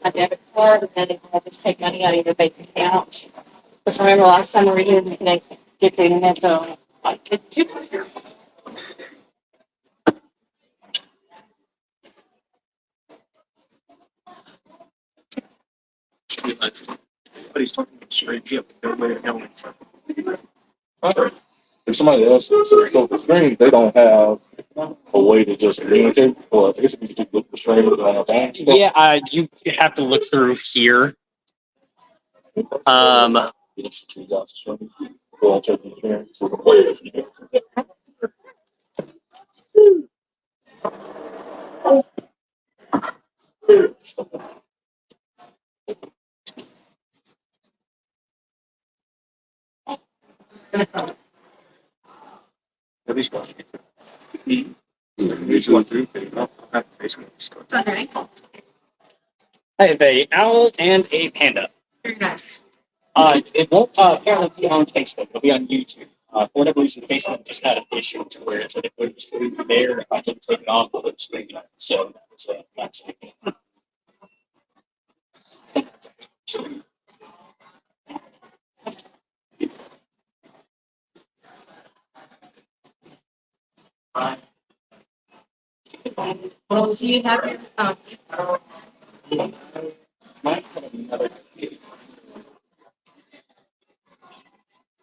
My debit card, and then I just take money out of your bank account. Because remember last time we were here, they get paid net like 200. But he's talking straight up. If somebody else is so for stream, they don't have a way to just communicate, or I guess if you just look for stream, they don't have time. Yeah, you have to look through here. Go and check the stream, so the players you can. At least one. Usually two, It's on their ankle. I have a owl and a panda. Very nice. It won't apparently be on Facebook. It'll be on YouTube. For whatever reason, Facebook just had an issue to where it said it wouldn't stream from there if I didn't take it off, it would stream it. So that's it. Well, do you have your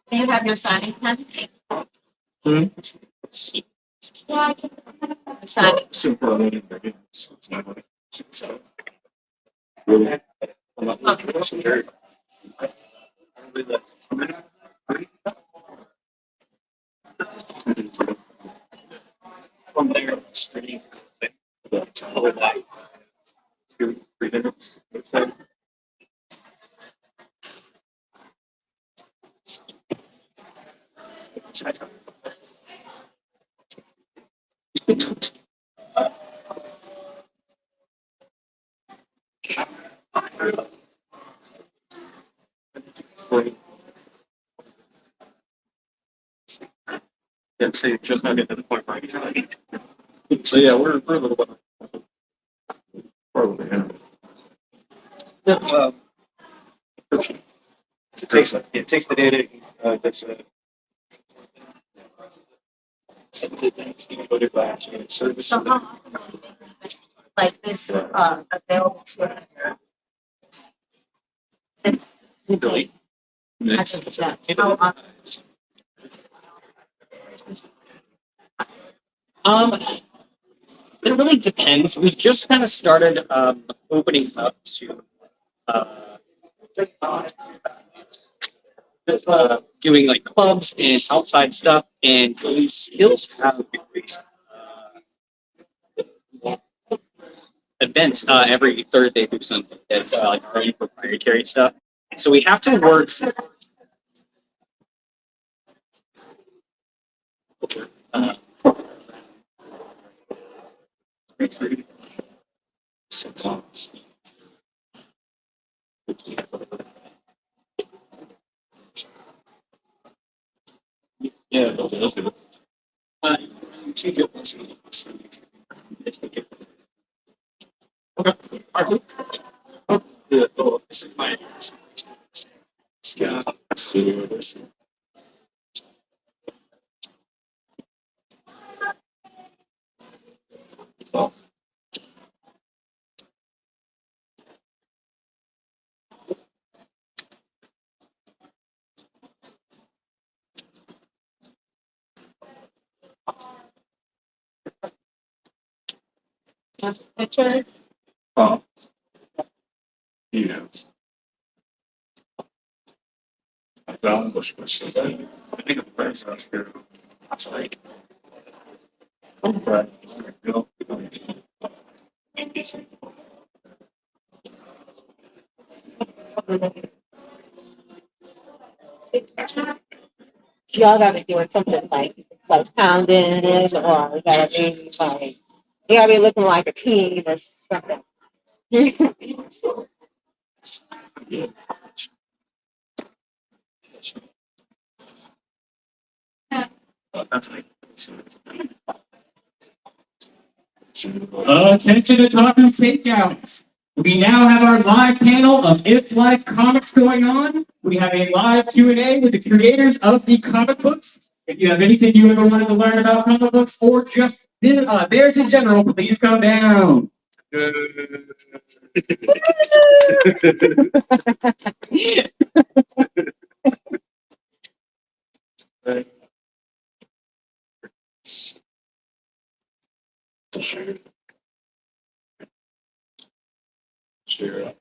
do you have your signing pen? Signing. super. Really? Okay. From there, stream. Hold that. 2-3 minutes. Yeah, so just not getting to the point where I get. So yeah, we're a little bit. It takes the data. That's encoded by actually service. Somehow like this available to Really? I think that. It really depends. We just kind of started opening up to doing like clubs and outside stuff, and we still have events every Thursday through Sunday that like our own proprietary stuff. So we have to work. Yeah, that's good. Okay. Yeah, this is my. Yeah. Pictures. Yeah. I found this person. I think it's very sounds good. That's right. Right. You know, Y'all gotta be doing something like pounding it, or you gotta be like you gotta be looking like a team or something. yeah. That's right. Attention Otaku Takeout. We now have our live panel of If Life Comics going on. We have a live Q&A with the creators of the comic books. If you have anything you ever wanted to learn about comic books or just theirs in general, please come down. Sure. Sure.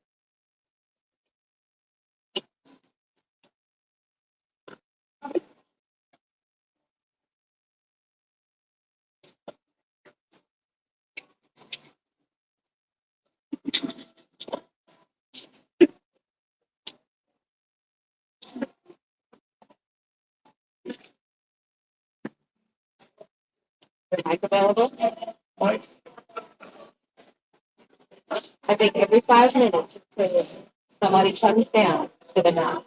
Mic available. Mike. I think every 5 minutes somebody comes down to the mouth.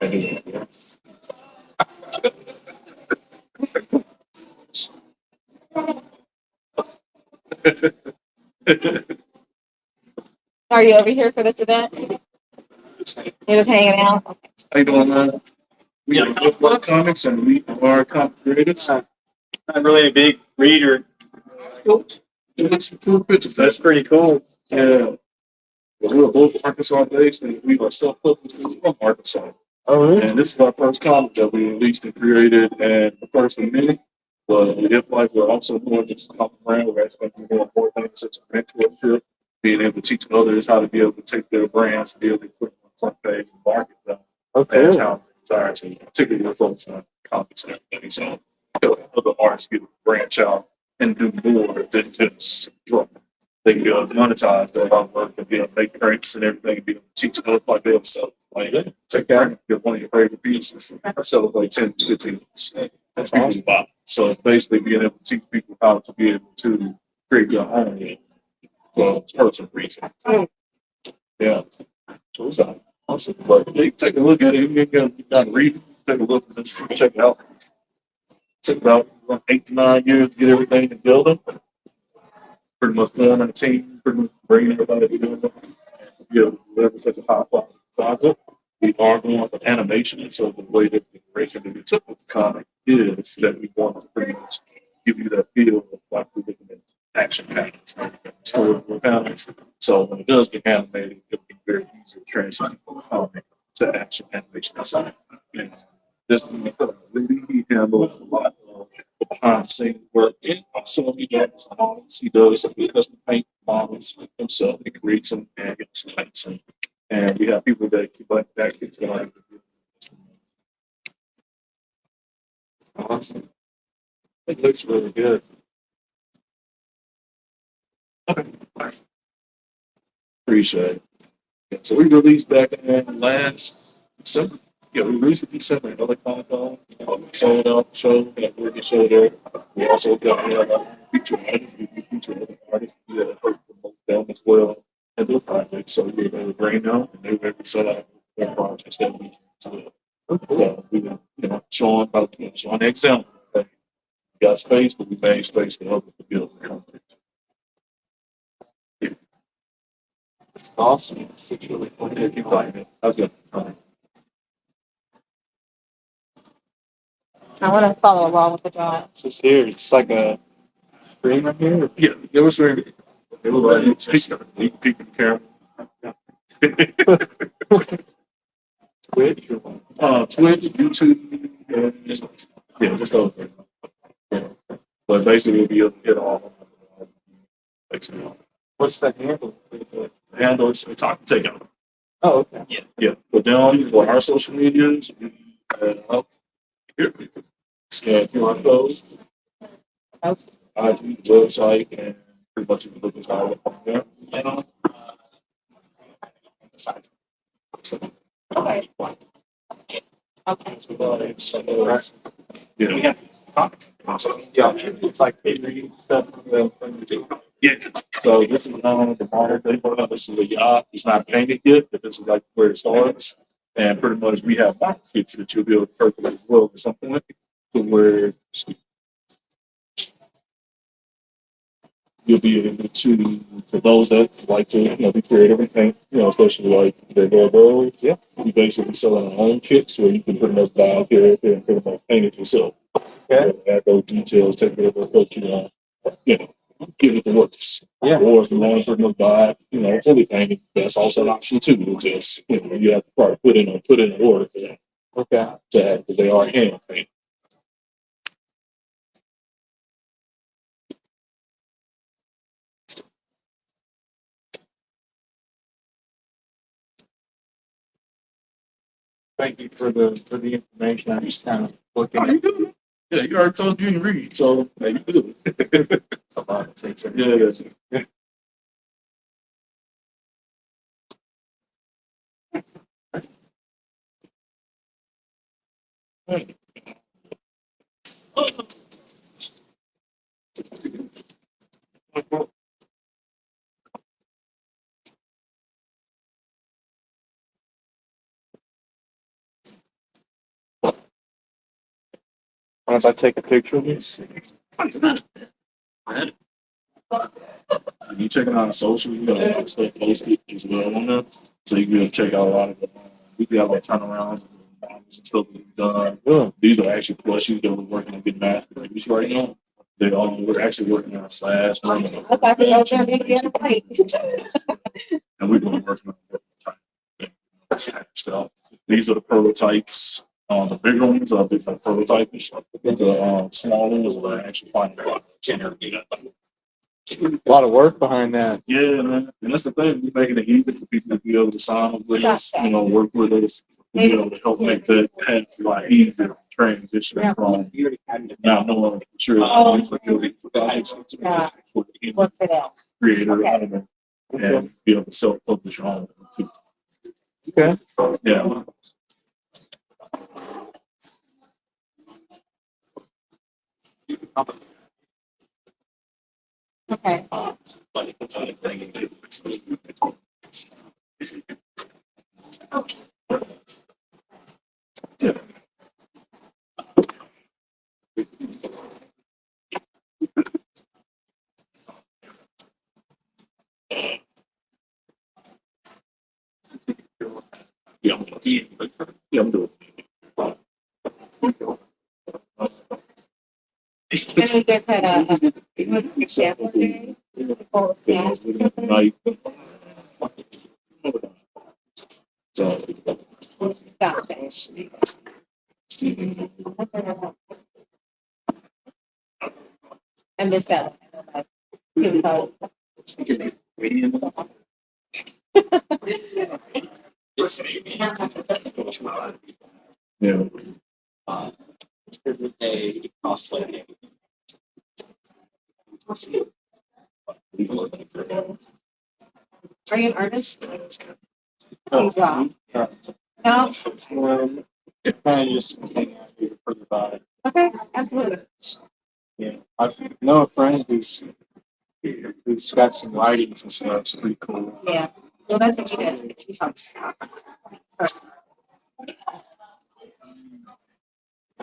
I do. Yes. Are you over here for this event? He was hanging out. How you doing, man? We got a lot of comics and we are comic creators. I'm really a big reader. Cool. It's some cool pictures. That's pretty cool. Yeah. Well, we're both Arkansas based and we are self-published from Arkansas. Oh, really? And this is our first comic that we released and created, and the first of many. But if like we're also more just a comic brand, we're actually going to do more important things such as mentorship, being able to teach others how to be able to take their brands and be able to put them on the front page and market them. Okay. That's how they desire to, particularly with folks on comics and everything. So other artists be able to branch out and do more than just draw. They can be able to monetize their hard work and be able to make prints and everything and be able to teach others like themselves. Like, take that and get one of your favorite pieces, sell it like 10 to 15. That's awesome. So it's basically being able to teach people how to be able to create their own for personal reasons. Yeah. So it's awesome. But you take a look at it, you got to read it, take a look at this, check it out. It took about 8 to 9 years to get everything together. Pretty much forming a team, pretty much bringing everybody together to be able to deliver such a high quality project. We are going for animation, so the way that the creation that we took this comic is that we want to pretty much give you that feel of like we're looking at action panels, storyboard panels. So when it does get animated, it'll be very easy to transition from comic to action animation side. And this Rudy, he handles a lot of the behind the scenes work. And also he does models. He does custom paint models himself. He creates them and gets paints them. And we have people that keep like that keeps going. Awesome. It looks really good. Okay. Nice. Appreciate it. Yeah, so we released back in last December. Yeah, we released in December. Another Comic Con. Sold out show. That Rudy show there. We also got feature artists. We feature other artists. We had help promote them as well at those projects. So we were able to bring them and they were able to set out their projects that we so, so we were, showing about showing the example. Okay, we got space, but we made space for others to build their own. Yeah. It's awesome. It's really fun. Yeah, keep talking. I was good. I want to follow along with the drawing. This here, it's like a screen right here. Yeah, it was very. It was like you peek the camera. Twitch, Twitch, YouTube, just those things. Yeah. But basically, we'll be able to get all of them. Basically. What's the handle? Handle is Otaku Takeout. Oh, okay. Yeah. But then for our social medias, we have here, scan QR codes, IG, website, and pretty much you can look at all of them there. Okay. Okay. So that's, yeah. We have comics. Yeah, it's like reading stuff. Yeah. So this is the modern day one. This is a yacht. It's not painted yet, but this is like where it starts. And pretty much we have box features that you'll be able to percolate as well or something like it. To where you'll be able to, for those that like to, be creative and paint, especially like their logos, yeah, we basically selling our own kits where you can pretty much buy out here and pretty much paint it yourself. Okay. Add those details, take whatever approach you want, give it the works. Yeah. Or if you want to pretty much buy it, fully painted, that's also an option too. It's just, you have to probably put in an order for that. Okay. Because they are hand painted. Thank you for the information. I'm just kind of looking Oh, you do? Yeah, you already told you to read, so you do. a lot of takes. Yeah. If I take a picture of this, You checking out social, you got a lot of stuff posted as well on there. So you can be able to check out a lot of the we do have like turnarounds and stuff that we've done. These are actually plushies that we're working on getting master reviews right now. We're actually working on a class and we're going to work on stuff. These are the prototypes. The bigger ones are different prototypes. The small ones are actually finding a lot a lot of work behind that. Yeah, man. And that's the thing. We're making it easy for people to be able to sign up with us, work with us, to be able to help make that path a lot easier to transition from not knowing for sure Work for that. creator and be able to self-publish your own. Okay. Yeah. Okay. Yeah, I'm doing And we just had a sample day. Oh, yeah. like so Gotcha. I missed that. yeah. Are you an artist? Do you draw? No? Kind of just hang out here for the vibe. Okay, absolutely. Yeah, I know a friend who's got some writings and stuff. It's pretty cool. Yeah. Well, that's what she does. She talks.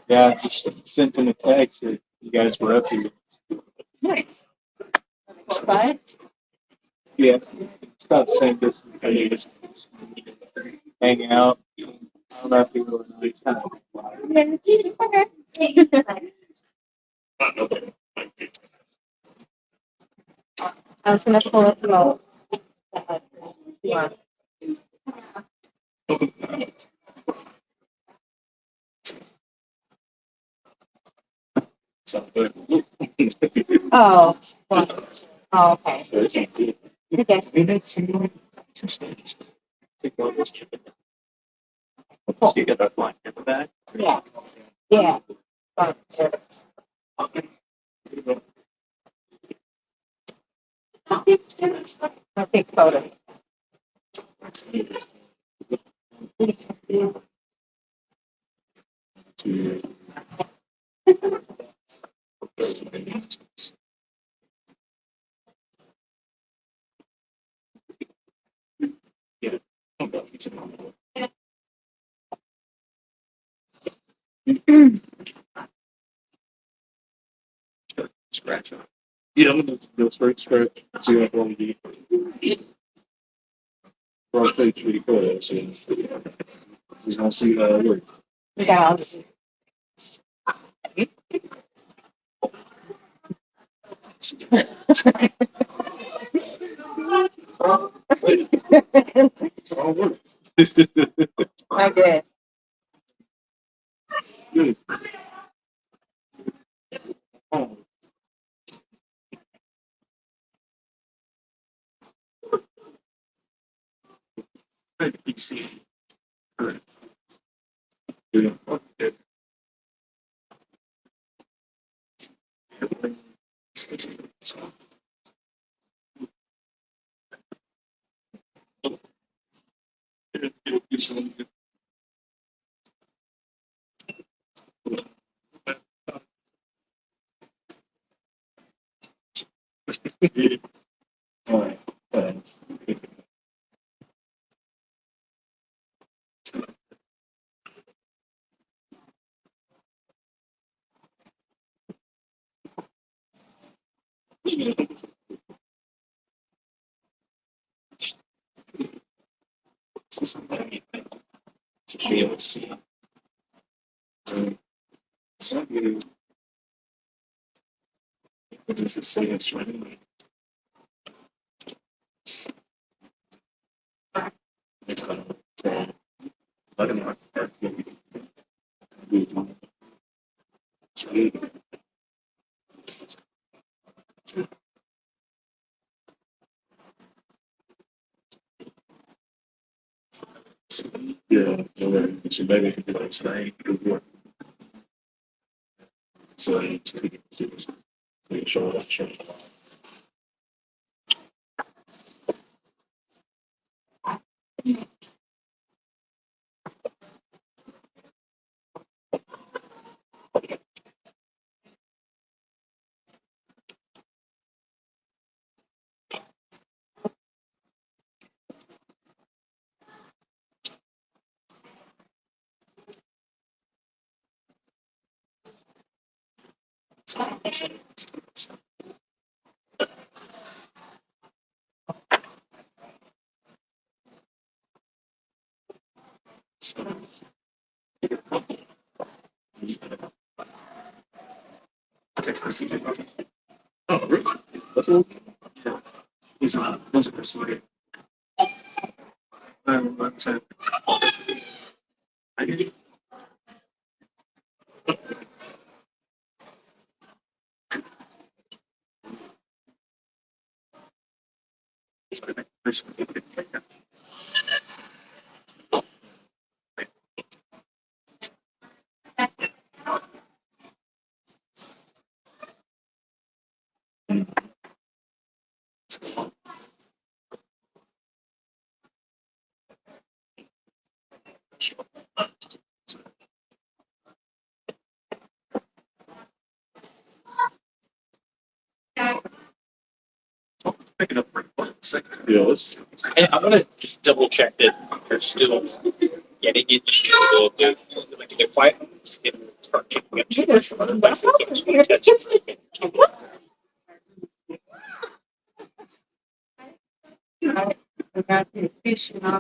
Yeah, I just sent him a text that you guys were up here. Nice. But Yeah, it's about the same distance. I mean, it's hang out. I don't know if you really know. It's kind of okay. I was gonna pull up the note. Yeah. Something. Oh, well, oh, okay. You guys, Maybe it's two states. Take one of those chicken. You get that flying in the bag. yeah, yeah. I'll take photos. Yeah. Scratch it. Yeah, I'm gonna do a straight scratch. See what I'm going to do. Well, take 3 photos. He's gonna see how it works. Yeah. It's all works. I did. Good. Oh, great. You see it. Correct. Yeah. Okay. Everything. All right. Thanks. To be able to see. So you this is saying it's right. It's kind of let him start yeah, so maybe it could be like saying so show us show. Text procedure. Oh, really? That's all. These are those are procedure. But I did. Pick it up for 1 second. Yes. And I'm gonna just double check that they're still getting it. Like in the quiet moments, it will start kicking up too much from other places. So I just want to test it. I got the fish and I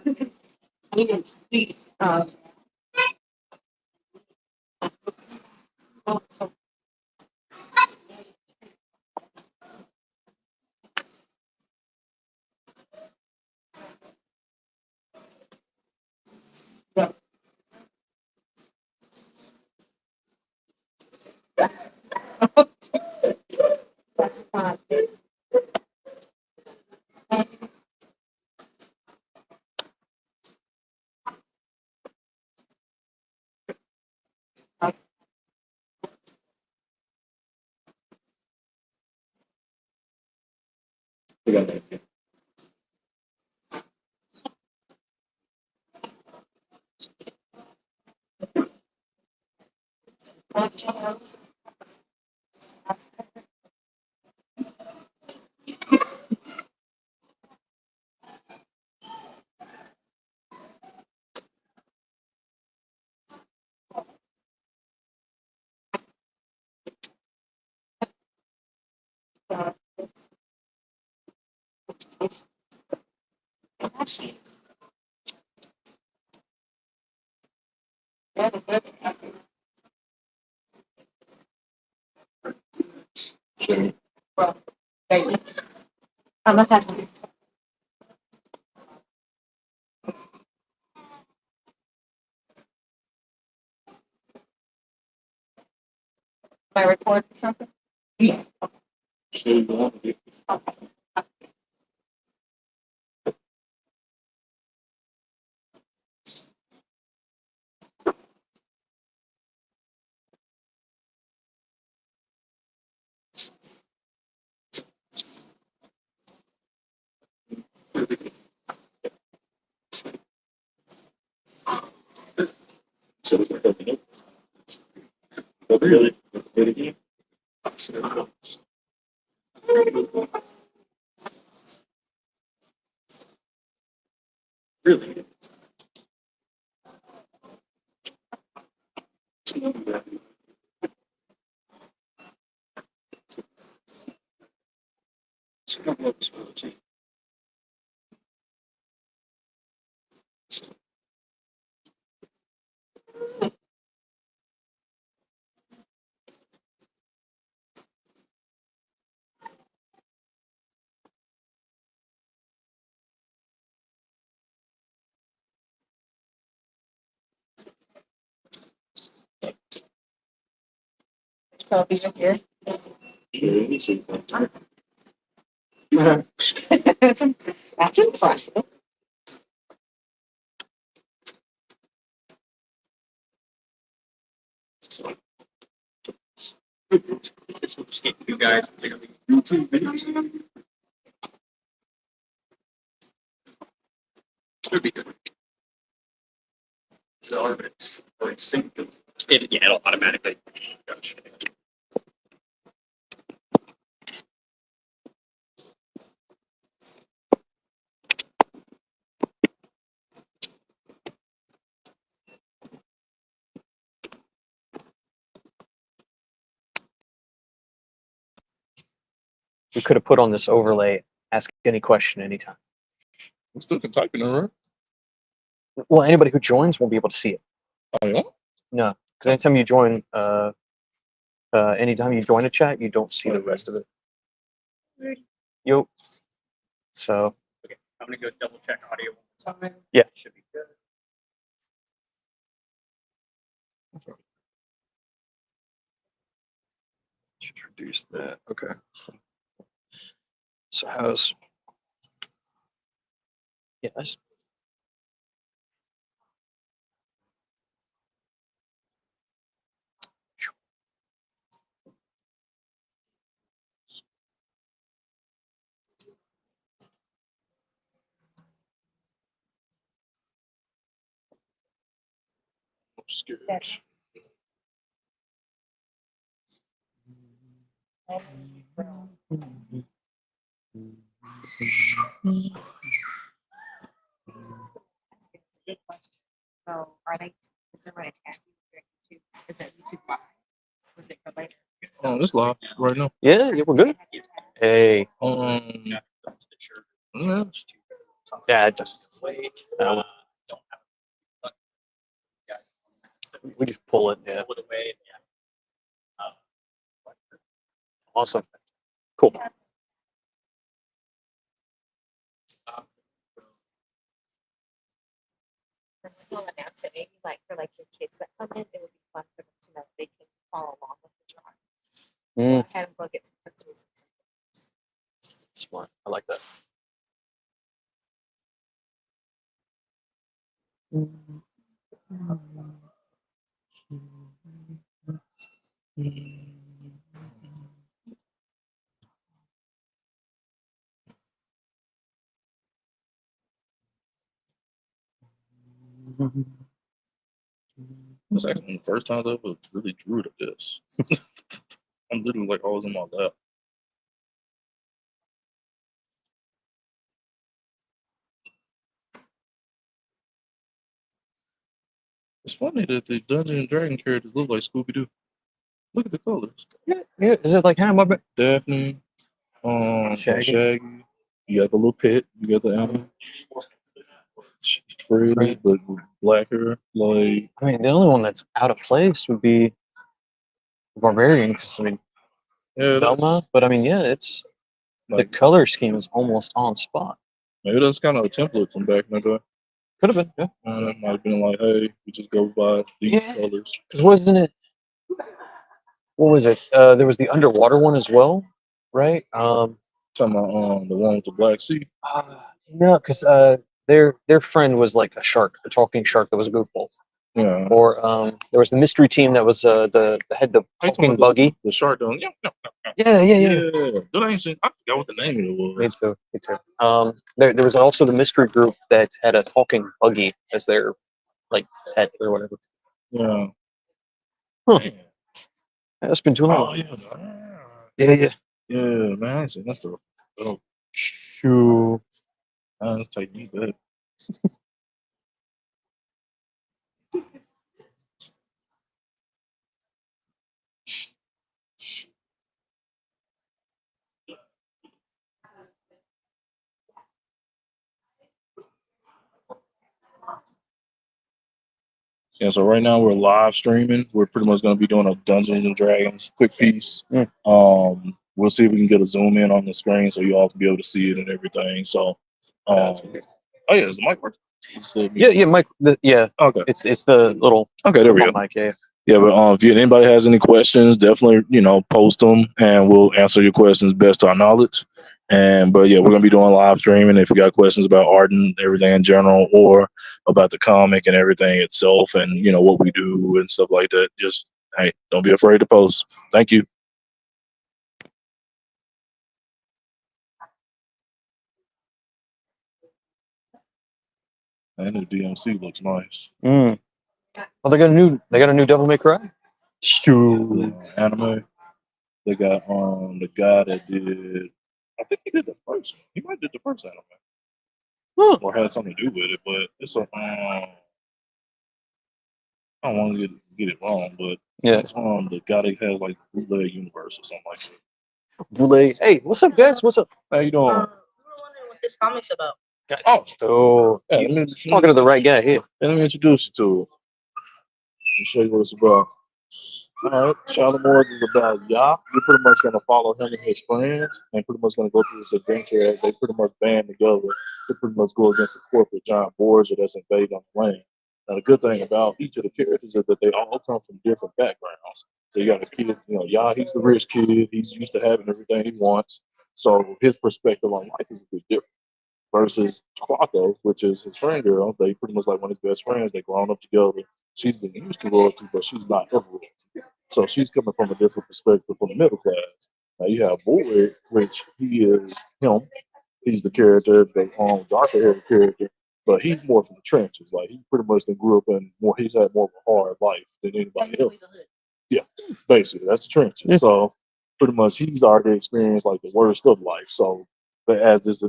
didn't speak. So We got that. Well, maybe. I'm not having. My report or something? Yeah. Still going. So it's like, okay, but really, but again, really. Television here. That's impressive. This will just get you guys clearly. It'll be good. So it's like symptoms. It'll automatically. Gotcha. We could have put on this overlay, ask any question anytime. I'm still typing it, right? Well, anybody who joins won't be able to see it. Oh, yeah? No, because anytime you join, anytime you join a chat, you don't see the rest of it. Yo. So Okay, I'm gonna go double check audio one more time. Yeah. Should be good. just reduce that. Okay. So how's yes. Scared. So are they, is everybody attacking YouTube? Is that YouTube live? Was it for later? Oh, this live right now. Yeah, we're good. Hey. Yeah. Yeah, I just Don't have we just pull it. Yeah. pull it away. Yeah. Awesome. Cool. We'll announce it maybe like for like your kids that come in, it would be fun for them to know they can follow along with the jar. So I had them go get some pretzels and some things. Smart. I like that. It's actually the first time I ever really drew to this. I'm literally like always in my lap. It's funny that the Dungeons and Dragon characters look like Scooby Doo. Look at the colors. Yeah. Is it like Hannah Barbera? Daphne, Shaggy. Shaggy. You got the little pet. You got the animal. Freddy, Fred. but with black hair. Like, I mean, the only one that's out of place would be Barbarian, because I mean, yeah, Velma. But I mean, yeah, it's the like, color scheme is almost on spot. maybe that's kind of a template from back in the day. Could have been, yeah. It might have been like, hey, we just go by these Yeah. colors. Because wasn't it? What was it? There was the underwater one as well, right? Talking about the one with the black sea. No, because their friend was like a shark, a talking shark that was a goofball. Yeah. Or there was the mystery team that was the had the I talking talking buggy. The shark doing, Yeah. That ain't seen, I forgot what the name of it was. Me too. Me too. There was also the mystery group that had a talking buggy as their like pet or whatever. Yeah. Huh. Man. That's been too long. Oh, yeah. Yeah. Yeah, man. I ain't seen that stuff. Oh, Shoo. let's take you back. Yeah, so right now we're live streaming. We're pretty much going to be doing a Dungeons and Dragons quick piece. We'll see if we can get a zoom in on the screen so you all can be able to see it and everything. So, oh yeah, is the mic working? Yeah, Mike. Yeah, Okay. it's the little. Okay, there we go. Mic, yeah. Yeah, but if anybody has any questions, definitely post them and we'll answer your questions best to our knowledge. But yeah, we're gonna be doing live streaming. If you got questions about art and everything in general, or about the comic and everything itself, and what we do and stuff like that, just hey, don't be afraid to post. Thank you. And the DMC looks nice. Oh, they got a new Devil May Cry. Shoo. Anime. They got the guy that did. I think he did the first one. He might have did the first anime. Huh. Or had something to do with it, but it's a. I don't want to get it wrong, but Yeah. it's the guy that has like Bootleg Universe or something like that. Boule. Hey, what's up, guys? What's up? How you doing? We were wondering what this comic's about. Oh, Yeah, you're talking to the right guy here. Let me introduce you to it. Let me show you what it's about. All right, Shalimore is about Yah. You're pretty much going to follow him and his friends, and pretty much going to go through this adventure as they pretty much band together to pretty much go against the corporate giant Borgia that's invading on the land. Now, the good thing about each of the characters is that they all come from different backgrounds. So you got a kid, Yah, he's the rich kid. He's used to having everything he wants. So his perspective on life is a bit different. Versus Quaco, which is his friend girl. They pretty much like one of his best friends. They grown up together. She's been used to royalty, but she's not of royalty. So she's coming from a different perspective from the middle class. Now you have Boyd, which he is him. He's the character, the darker haired character, but he's more from the trenches. Like he pretty much grew up in more. He's had more of a hard life than anybody else. Yeah, basically that's the trenches. Yeah. So pretty much he's already experienced like the worst of life. So, but as this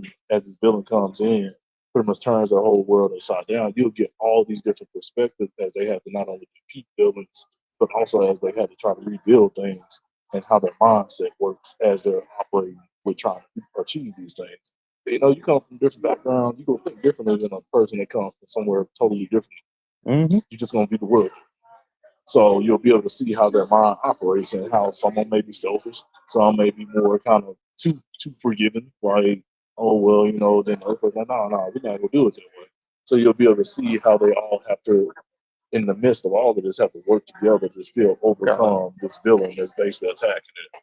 villain comes in, pretty much turns the whole world upside down. You'll get all these different perspectives as they have to not only defeat villains, but also as they have to try to rebuild things and how their mindset works as they're operating with trying to achieve these things. You come from different backgrounds, you go think differently than a person that comes from somewhere totally different. Mm-hmm. You're just gonna view the world. So you'll be able to see how their mind operates and how someone may be selfish, some may be more kind of too forgiving, like, oh well, then other person, no, we're not gonna do it that way. So you'll be able to see how they all have to, in the midst of all of this, have to work together to still overcome this villain that's basically attacking it.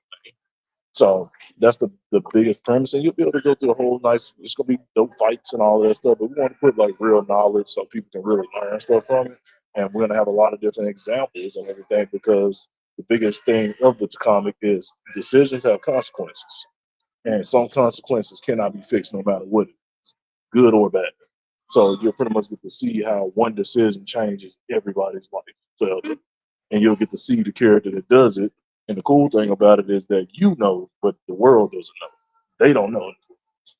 So that's the biggest premise, and you'll be able to go through a whole nice. It's gonna be dope fights and all that stuff, but we want to put like real knowledge so people can really learn stuff from it. And we're gonna have a lot of different examples and everything because the biggest thing of the comic is decisions have consequences, and some consequences cannot be fixed no matter what, good or bad. So you'll pretty much get to see how one decision changes everybody's life. So, and you'll get to see the character that does it. And the cool thing about it is that you know, but the world doesn't know. They don't know.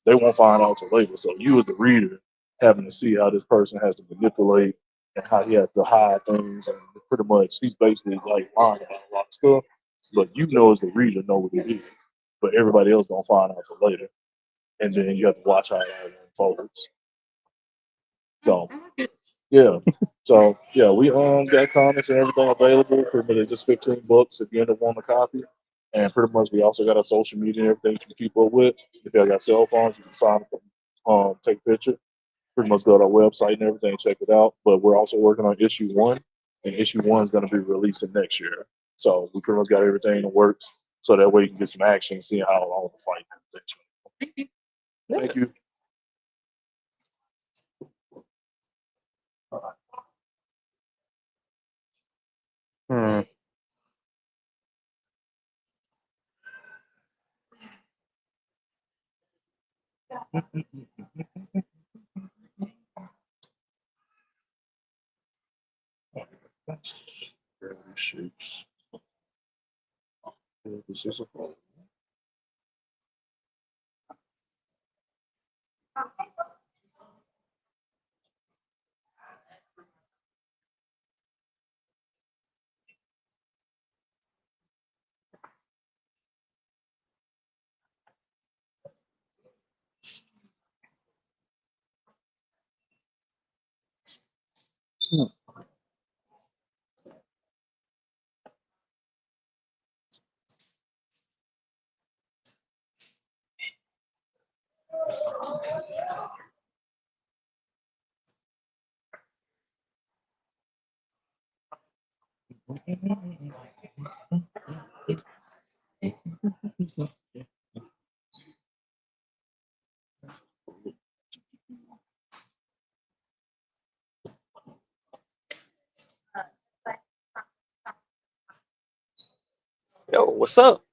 They won't find out till later. So you as the reader having to see how this person has to manipulate and how he has to hide things and pretty much he's basically like lying about a lot of stuff. But you know as the reader know what it is. But everybody else don't find out till later. And then you have to watch how it all unfolds. So yeah. So yeah, we got comics and everything available. Pretty much it's just $15 if you end up wanting a copy. And pretty much we also got our social media and everything you can keep up with. If y'all got cell phones, you can sign up, take a picture. Pretty much go to our website and everything, check it out. But we're also working on issue 1, and issue 1 is going to be releasing next year. So we pretty much got everything in the works, so that way you can get some action, see how all the fight. Thank you. Hmm. Shapes. This is a problem. Yo, what's up?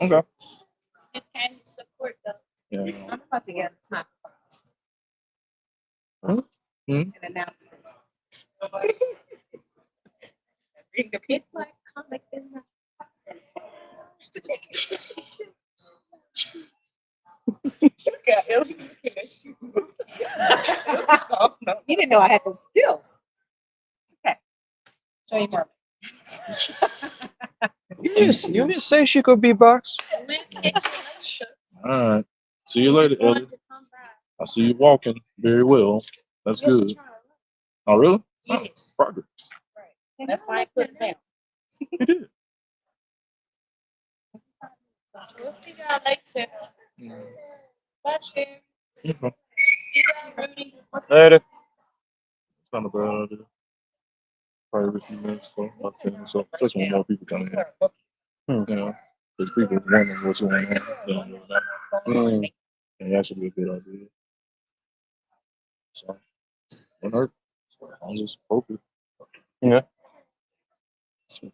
Okay. It can support them. Yeah. I'm about to get a time Hmm? and announce this. Bring the Pit Black comics in the You didn't know I had those skills. It's okay. Show you more. You didn't say she could beatbox. All right. See you later, Ellie. I see you walking very well. That's good. Oh, really? Oh, progress. That's why I put it down. You did. We'll see y'all later. Bye, Sharon. Okay. See you, Rudy. Later. It's not a bad idea. Probably a few minutes, so about 10 or so. Especially when more people come in. You know, because people wondering what's going on. They don't really know. And that should be a good idea. So, wouldn't hurt. As long as it's appropriate. Yeah. So,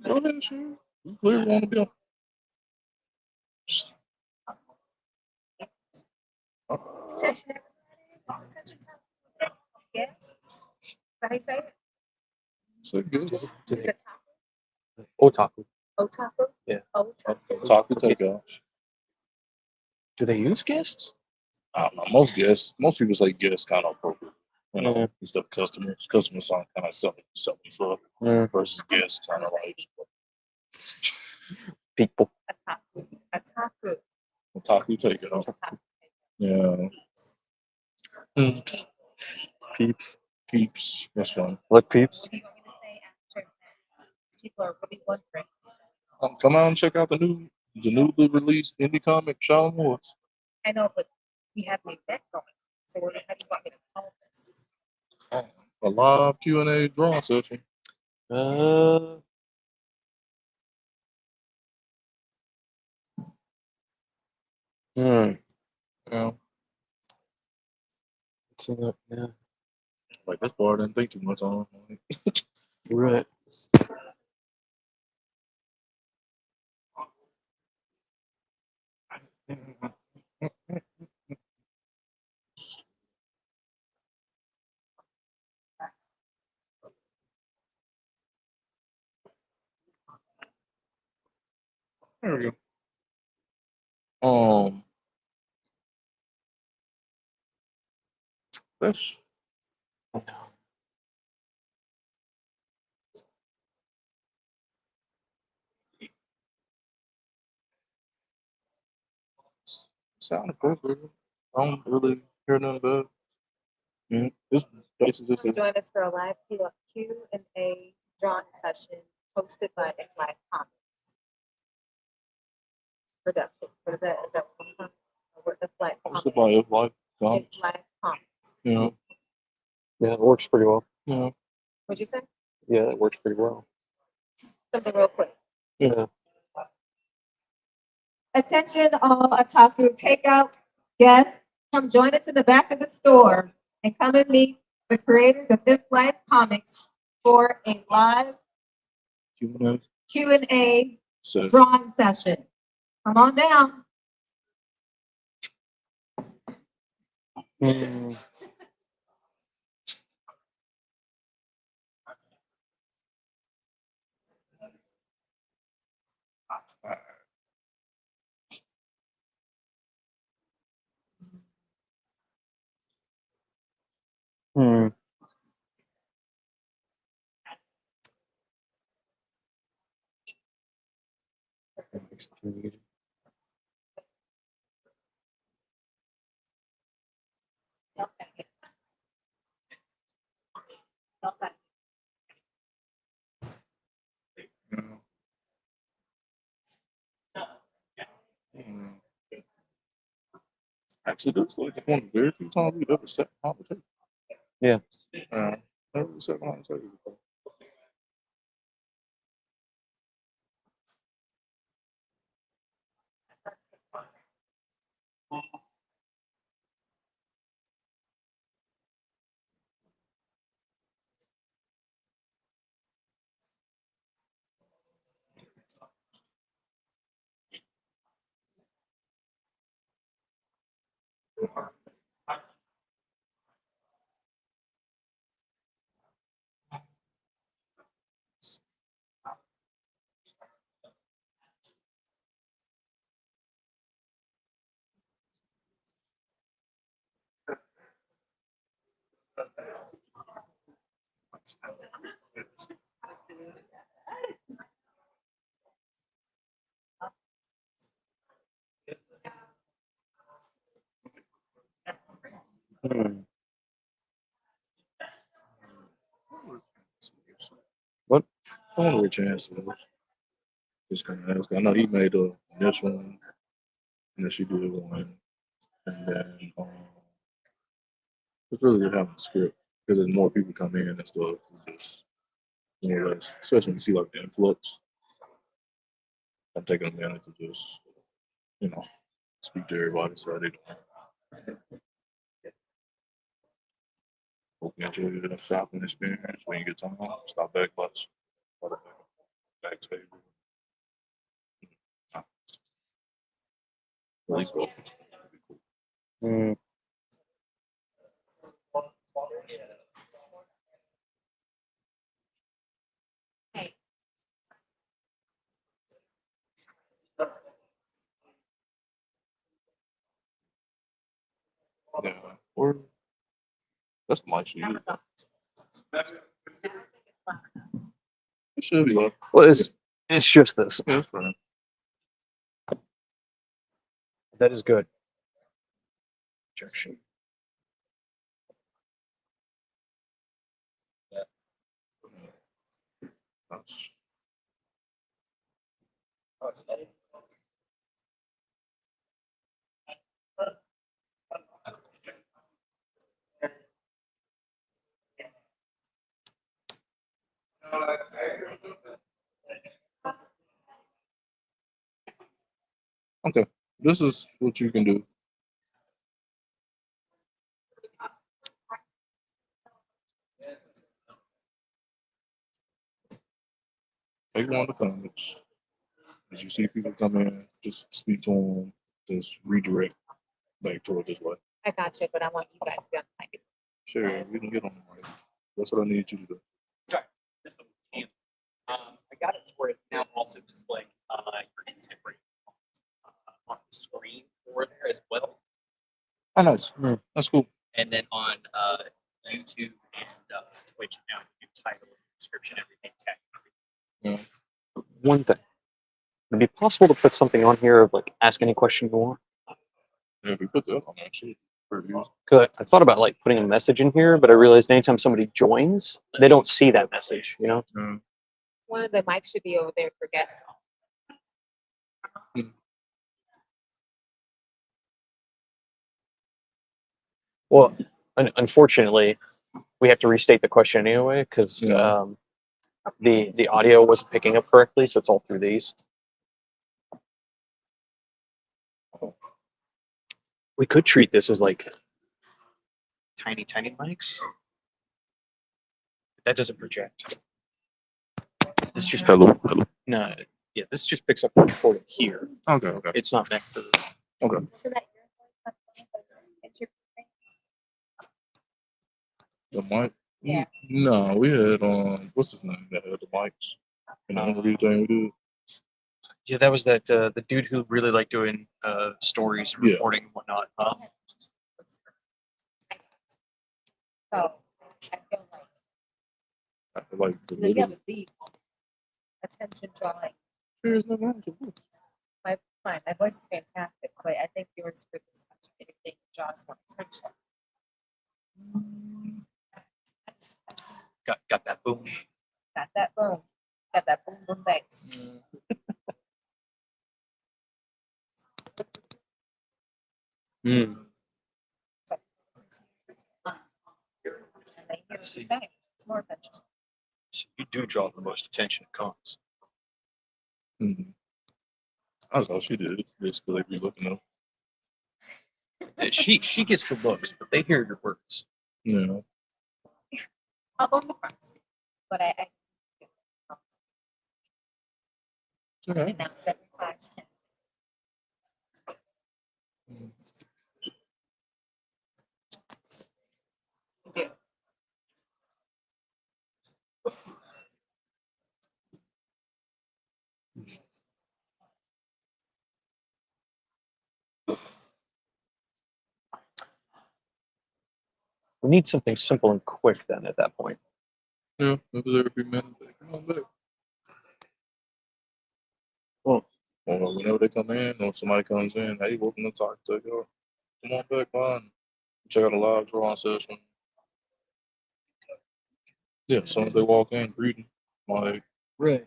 go ahead, sure. You clearly want to be on. Attention, everybody. Attention, guests. How do you say it? So good. Is it Otaku. Otaku? Yeah. Otaku. Otaku Takeout. Do they use guests? I don't know. Most people say guests kind of appropriate. You know, instead of customers. Customers sound kind of selling stuff versus guests kind of like People. Otaku. Otaku. Otaku Takeout. Otaku. Yeah. Oops. Peeps. Peeps. That's fine. Look, peeps. What do you want me to say after that? People are really wondering. Come out and check out the newly released indie comic Shaolin Wars. I know, but we have the event going. So how do you want me to call this? A live Q&A draw session. Hmm. Yeah. Yeah. Like this part I didn't think too much on. Right. There we go. This sound appropriate. I don't really hear nothing about it. This basically just Come a, join us for a live Q&A drawing session hosted by X Live Comics production. What is that? Is that what X Live hosted by Comics? F Life X Comics. Live Comics. You know, Yeah, it works pretty well. you know, What'd you say? Yeah, it works pretty well. Something real quick. Yeah. Attention all Otaku Takeout guests, come join us in the back of the store and come and meet the creators of Fifth Life Comics for a live Q&A Q&A session. drawing session. Come on down. Hmm. Hmm. Mm. Actually, this is like one of the very few times we've ever sat behind the table. Yeah. Never really sat behind the table before. Hmm. What? I wonder what chance it is. Just gonna ask. I know he made the initial one, and then she did one, and then it's really just having a script because as more people come in and stuff, it's just more or less, especially when you see like the influx. I'm taking a minute to just, you know, speak to everybody so they don't hope you enjoy the shopping experience when you get time. Stop back bus, back table. At least go. Hmm. Yeah. Or that's my shit. It should be like, Well, it's just this. yeah, it's fine. That is good. Objection. Okay, this is what you can do. Take one of the comments. As you see people come in, just speak to them. Just redirect back toward this way. I got you, but I want you guys to be on the mic. Sure, we can get on the mic. That's what I need you to do. Sorry, this one can. I got it to where it's now also displaying your instant rate on the screen for there as well. Oh, nice. That's cool. And then on YouTube and Twitch now, you title, description, everything, tag. One thing. Would it be possible to put something on here of like ask any question you want? Yeah, if we put that on actually. Cause I thought about like putting a message in here, but I realized anytime somebody joins, they don't see that message, you know? One of the mics should be over there for guests. Well, unfortunately, we have to restate the question anyway because Yeah. the audio wasn't picking up correctly, so it's all through these. We could treat this as like tiny mics. That doesn't project. This just Hello. no, yeah. This just picks up the recording here. Okay. It's not next to the. Okay. Isn't that your voice on one of those interview things? The mic? Yeah. No, we had what's his name that had the mics in the interview thing we did. Yeah, that was that the dude who really liked doing stories and Yeah. reporting and whatnot. So I feel like I feel like the you little have a deep attention drawing. there's no wrong with it. My voice is fantastic, but I think yours for this much anything draws more attention. Got that boom. Got that boom. Got that boom boom bass. Mm. And they hear what you're saying. It's more attention. So you do draw the most attention at cons. Mm-hmm. I was all she did. Basically, like, we looking up. She gets the looks, but they hear your words. Yeah. I'll go in the front. But I Okay. and now it's every 5 to 10. You do. We need something simple and quick then at that point. Yeah, it was every few minutes. Like, come on back. Well, Or whenever they come in, or somebody comes in, hey, welcome to Otaku Takeout. Come on back, man. Check out a live drawing session. Yeah, as soon as they walk in, greeting. Like, right.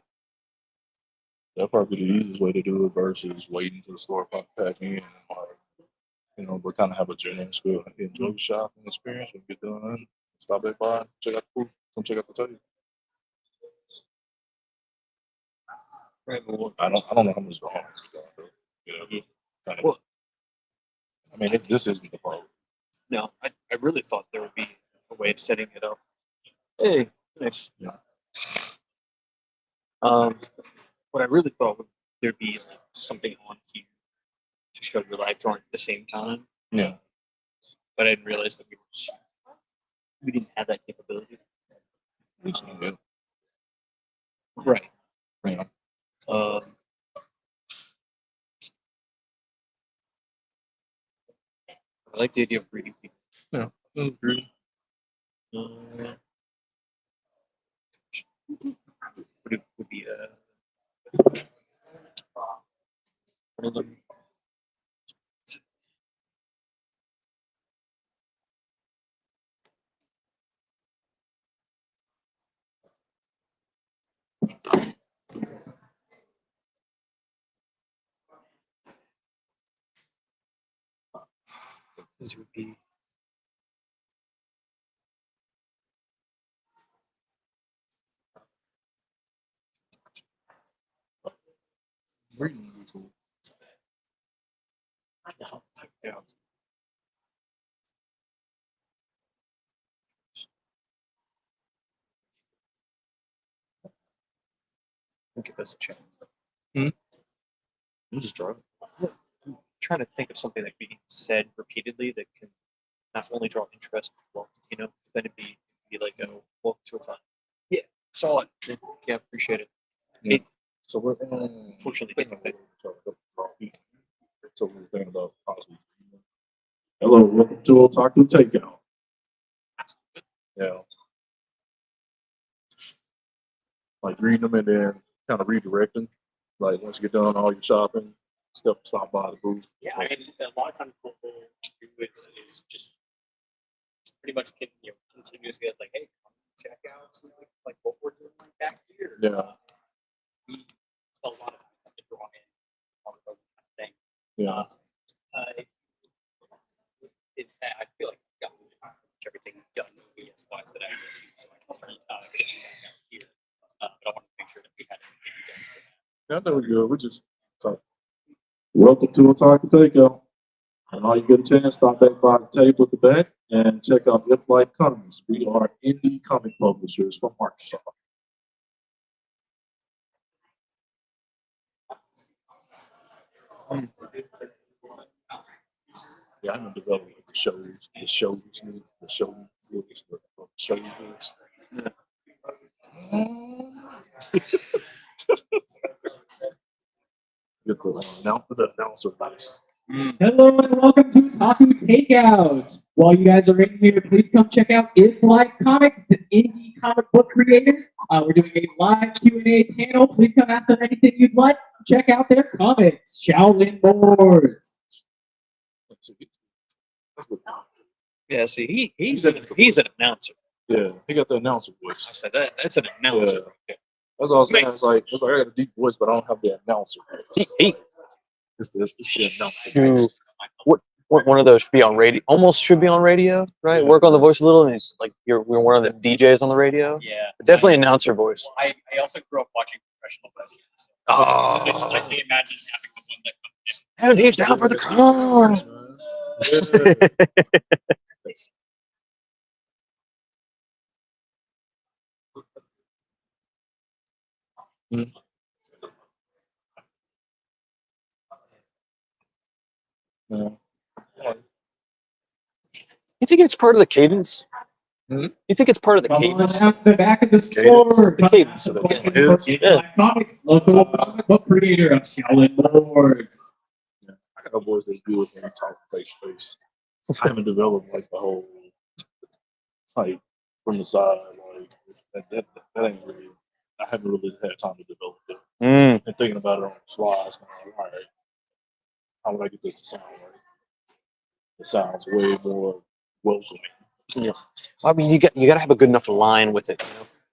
that's probably the easiest way to do it versus waiting till the store pack in. And like, we kind of have a general school. Enjoy the shopping experience when you get done. Stop back by, check out the food, come check out the table. Right. Well, I don't know how much drawing we got, though. Just kind of. Well- I mean, this isn't the problem. no, I really thought there would be a way of setting it up. Hey, nice. Yeah. What I really thought would there'd be like something on here to show your live drawing at the same time, Yeah. but I didn't realize that we didn't have that capability. It's not good. Right. Yeah. I like the idea of reading people. Yeah. That was great. Would be one of them. This would be Reading would be cool. Otaku Takeout. I'll give this a chance. I'm just driving. I'm trying to think of something that can be said repeatedly that can not only draw interest, but well, then it'd be like a welcome to a time. Yeah, saw it. Yeah, appreciate it. Yeah. It So we're Unfortunately, thinking didn't so we're thinking about possibly. Hello, welcome to Otaku Takeout. Yeah. Like reading them and then kind of redirecting. Like once you get done all your shopping, stop by the booth. Yeah, I mean, a lot of times what we'll do is just pretty much continuously like, hey, come check out like what we're doing back here. Yeah. We a lot of times have to draw in on the kind of thing. Yeah. I feel like I've gotten pretty much everything done VS wise that I need to, so I can start getting back out here. But I want to make sure that we had everything done. Yeah, I know we're good. We're just talking. Welcome to Otaku Takeout. And all you get a chance, stop back by the table at the back and check out If Life Comics. We are indie comic publishers from Arkansas. Yeah, I'm developing the shows, the shows. Get the announcer voice. Hello and welcome to Otaku Takeout. While you guys are in here, please come check out If Life Comics. It's an indie comic book creators. We're doing a live Q&A panel. Please come ask them anything you'd like. Check out their comics. Shaolin Wars. Yeah, see, he's an announcer. Yeah, he got the announcer I voice. said that's an announcer. Yeah. That's all I'm saying. It's like I got a deep voice, but I don't have the announcer voice. It's the announcer Shoot. voice. One of those should be on radio. Almost should be on radio, right? Yeah. Work on the voice a little, and it's like you're one of the DJs on the radio. Yeah. But definitely announcer voice. I also grew up watching professional wrestling. So Oh. I can't imagine having the one that comes in. And he's down for the count. Yeah. You think it's part of the cadence? Hmm? You think it's part of the Come on cadence? out to the back of the Cadence. store. The cadence of it. Question Yeah. for If Life Comics, local comic book creator of Shaolin Wars. I got a voice that's good when we talk face to face. I haven't developed like the whole like from the side. Like that ain't really. I haven't really had time to develop it. And thinking about it on the fly, it's kind of like, all right, how would I get this to sound like? It sounds way more welcoming. Yeah. I mean, you got to have a good enough line with it,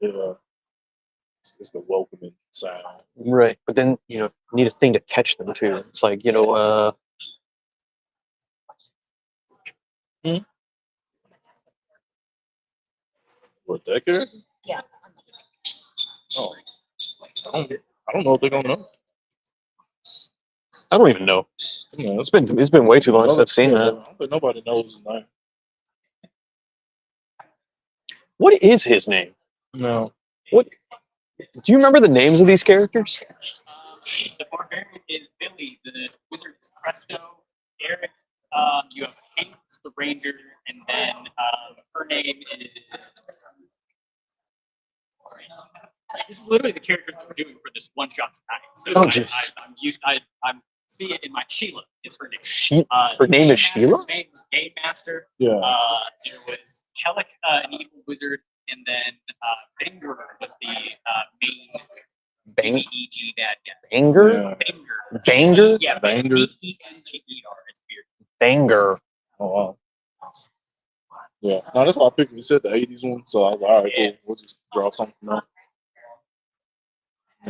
Yeah, it's the welcoming sound. right? But then you need a thing to catch them too. It's like What that character? Yeah. Oh, I don't know if they're gonna know. I don't even know. You know, It's been way too long since I've seen I that. don't think nobody knows his name. What is his name? No. What? Do you remember the names of these characters? The barbarian is Billy. The wizard is Presto. Eric. You have Hank, the ranger, and then her name is. This is literally the characters that we're doing for this one shot tonight. So Oh, jeez. I'm seeing it in my Sheila. Is her name? Her name is Game Sheila? Master's name was Game Master. Yeah. There was Kellic, an evil wizard, and then Banger was the main B-E-G bad guy. Banger? Yeah. Banger. Banger? Yeah, Banger. B-E-N-G-E-R. It's weird. Banger. Oh wow. Yeah. No, that's why I picked. You said the '80s one, so I was like, all right, cool. We'll just draw something up.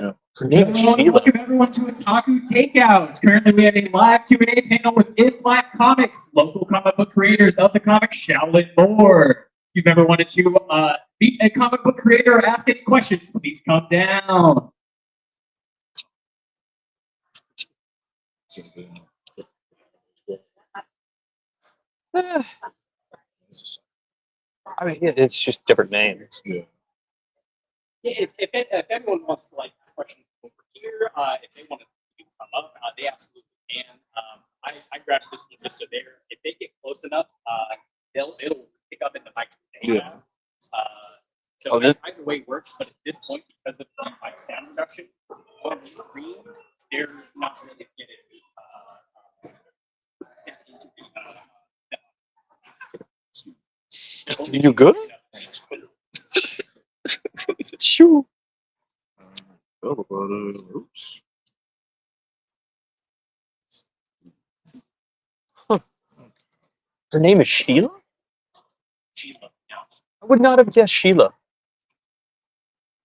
Her name is Sheila. Welcome everyone to Otaku Takeout. Currently, we have a live Q&A panel with If Black Comics, local comic book creators of the comic Shaolin Lore. If you've ever wanted to meet a comic book creator or ask any questions, please come down. I mean, yeah, it's just different names. Yeah. Yeah, if anyone wants to like ask questions over here, if they want to come up, they absolutely can. I grabbed this one just so there. If they get close enough, it'll pick up in the mic. Yeah. So Oh, this- either way works, but at this point, because of the mic sound reduction on screen, they're not really getting You do good? Shoo. Oops. Her name is Sheila? Sheila. Yeah. I would not have guessed Sheila.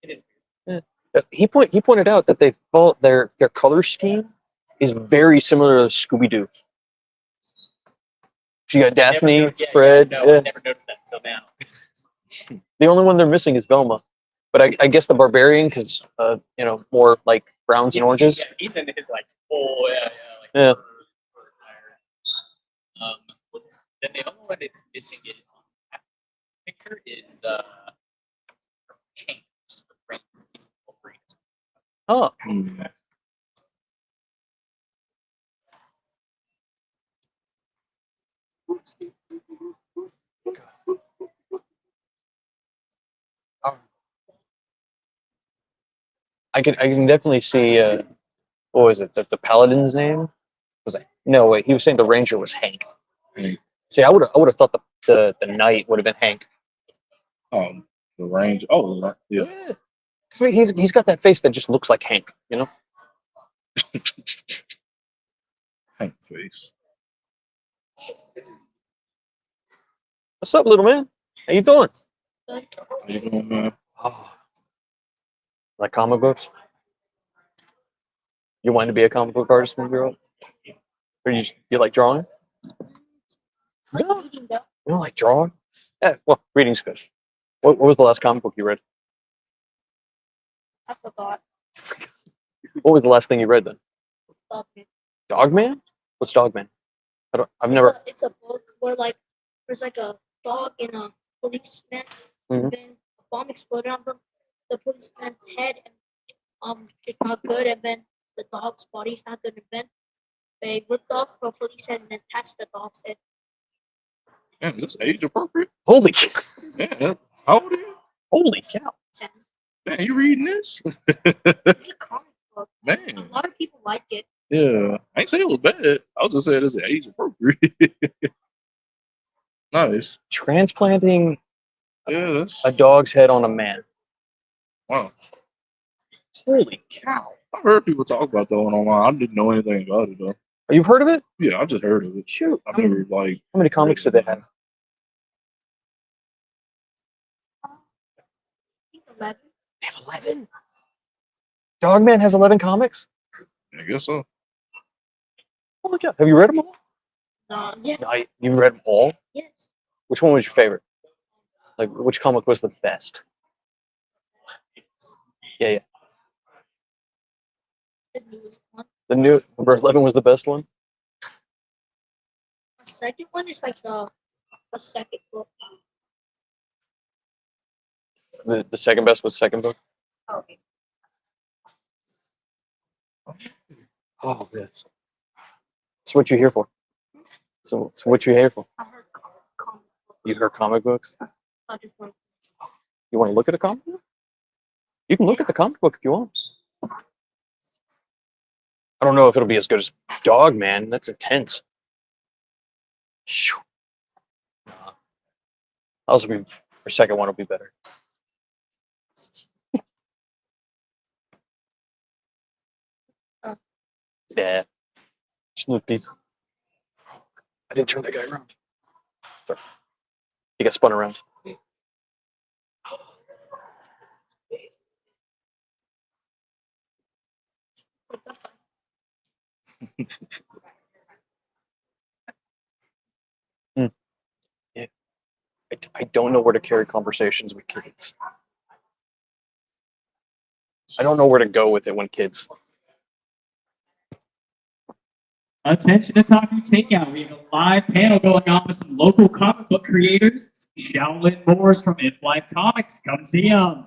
It is. He pointed out that they thought their color scheme is very similar to Scooby Doo. So you got Daphne, Never yeah, Fred. Yeah, no, I never noticed that until now. The only one they're missing is Velma, but I guess the barbarian because more like browns and oranges. Yeah, he's in his like full Yeah. Then the only one that's missing it on that picture is Hank, just the brain. He's full brain. Oh, I can definitely see. What was it? The paladin's name was it? No, wait. He was saying the ranger was Hank. Hank. See, I would have thought the knight would have been Hank. The range. Oh, yeah. He's got that face that just looks like Hank. You know. Hank face. What's up, little man? How you doing? How you doing, man? Oh, like comic books. You wanted to be a comic book artist when you grew up? Or you like drawing? Like No. reading though. You don't like drawing? Yeah, well, reading's good. What was the last comic book you read? I forgot. What was the last thing you read then? Dogman. Dogman? What's Dogman? I've never. It's a book where like there's like a dog and a policeman. Mhm. Then a bomb exploded on the policeman's head, and it's not good. And then the dog's body's not good. And then they ripped off the police head and attached the dog's head. Man, is this age appropriate? Holy cow. Yeah. How old are you? Holy cow. Man, you reading this? It's a comic book. A Man. lot of people like it. Yeah. I ain't saying it was bad. I was just saying it's age appropriate. Nice. Transplanting Yeah, that's a dog's head on a man. wow. Holy cow. I've heard people talk about that one online. I didn't know anything about it though. You've heard of it? Yeah, I just heard of it. Shoot. I've never like How many comics do they have? I think 11. They have 11. Dogman has 11 comics? I guess so. Holy cow. Have you read them all? Yeah. You read them all? Yes. Which one was your favorite? Like, which comic was the best? Yeah. The newest one. The new number 11 was the best one? The second one is like the second book. The second best was second book? Okay. Oh, yes. That's what you're here for. So what you here for? I heard comic book. You heard comic books? I just want. You want to look at a comic book? You can look at the comic book if you want. I don't know if it'll be as good as Dogman. That's intense. Shoo. Also, your second one will be better. Yeah. Just look, piece. I didn't turn that guy around. Sorry. He got spun around. I don't know where to carry conversations with kids. I don't know where to go with it when kids. Attention Otaku Takeout. We have a live panel going on with some local comic book creators. Shaolin Moores from If Life Comics. Come see them.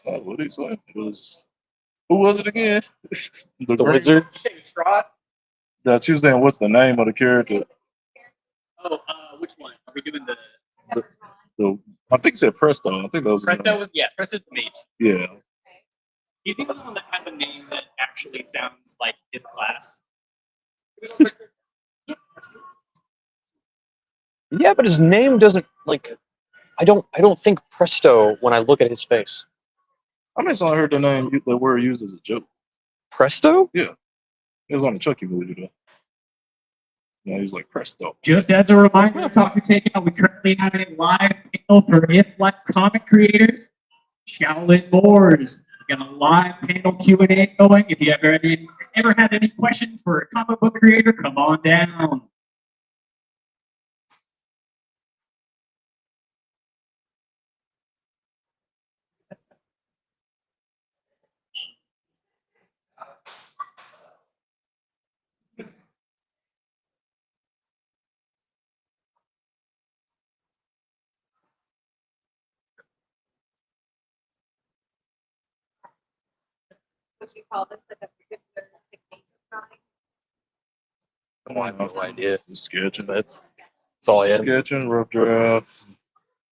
What did he say? It was, who was it again? The green- wizard. You saying Strahd? That's you saying what's the name of the character? Oh, which one? Are we doing the The I think it said Presto. I think that was his Presto? name. Presto's the mage. Yeah. He's the only one that has a name that actually sounds like his class. Yeah, but his name doesn't like. I don't think Presto when I look at his face. I mean, so I heard the word used as a joke. Presto? It was on the Chucky movie though. Yeah, he's like Presto. Just as a reminder, Otaku Takeout, we currently have a live panel for If Life comic creators. Shaolin Moores. We got a live panel Q&A going. If you ever had any questions for a comic book creator, come on down. What you call this, like a particular technique of drawing? I have no idea. Sketching. That's all I had. Sketching, rough draft.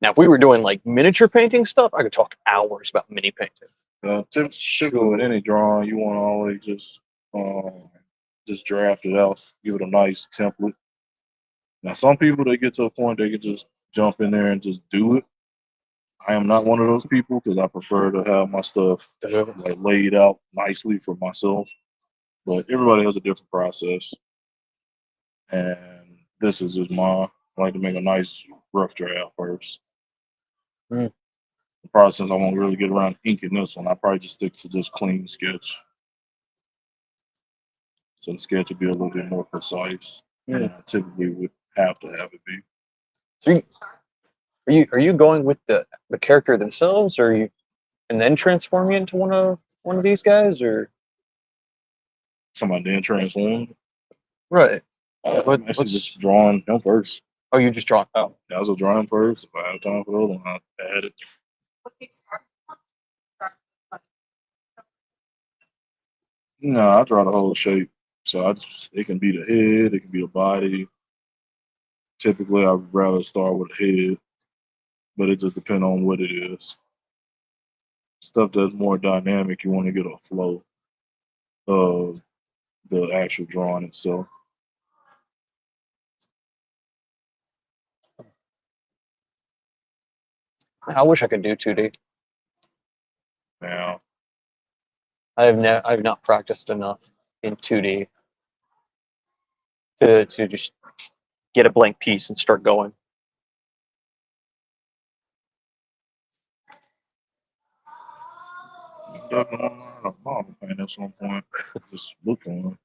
Now, if we were doing like miniature painting stuff, I could talk hours about mini painting. Typically with any drawing, you want to always just draft it out, give it a nice template. Now, some people they get to a point they can just jump in there and just do it. I am not one of those people because I prefer to have my stuff like laid out nicely for myself. But everybody has a different process, and this is just mine. I like to make a nice rough draft first. Mm. The process I won't really get around inking this one. I probably just stick to just clean sketch. So the sketch would be a little bit more precise than I typically would have to have it be. So are you going with the character themselves, or you and then transform you into one of these guys, or Somebody then transform. right? I'm actually just drawing him first. Oh, you just draw. Oh, I was drawing first. If I have time for the other one, I'll add it. What do you start from? Start from- No, I draw the whole shape. So it can be the head, it can be the body. Typically, I'd rather start with the head, but it just depends on what it is. Stuff that's more dynamic, you want to get a flow of the actual drawing itself. I wish I could do 2D. Now, I have not practiced enough in 2D to just get a blank piece and start going. definitely want to learn a model paint at some point. Just look for one.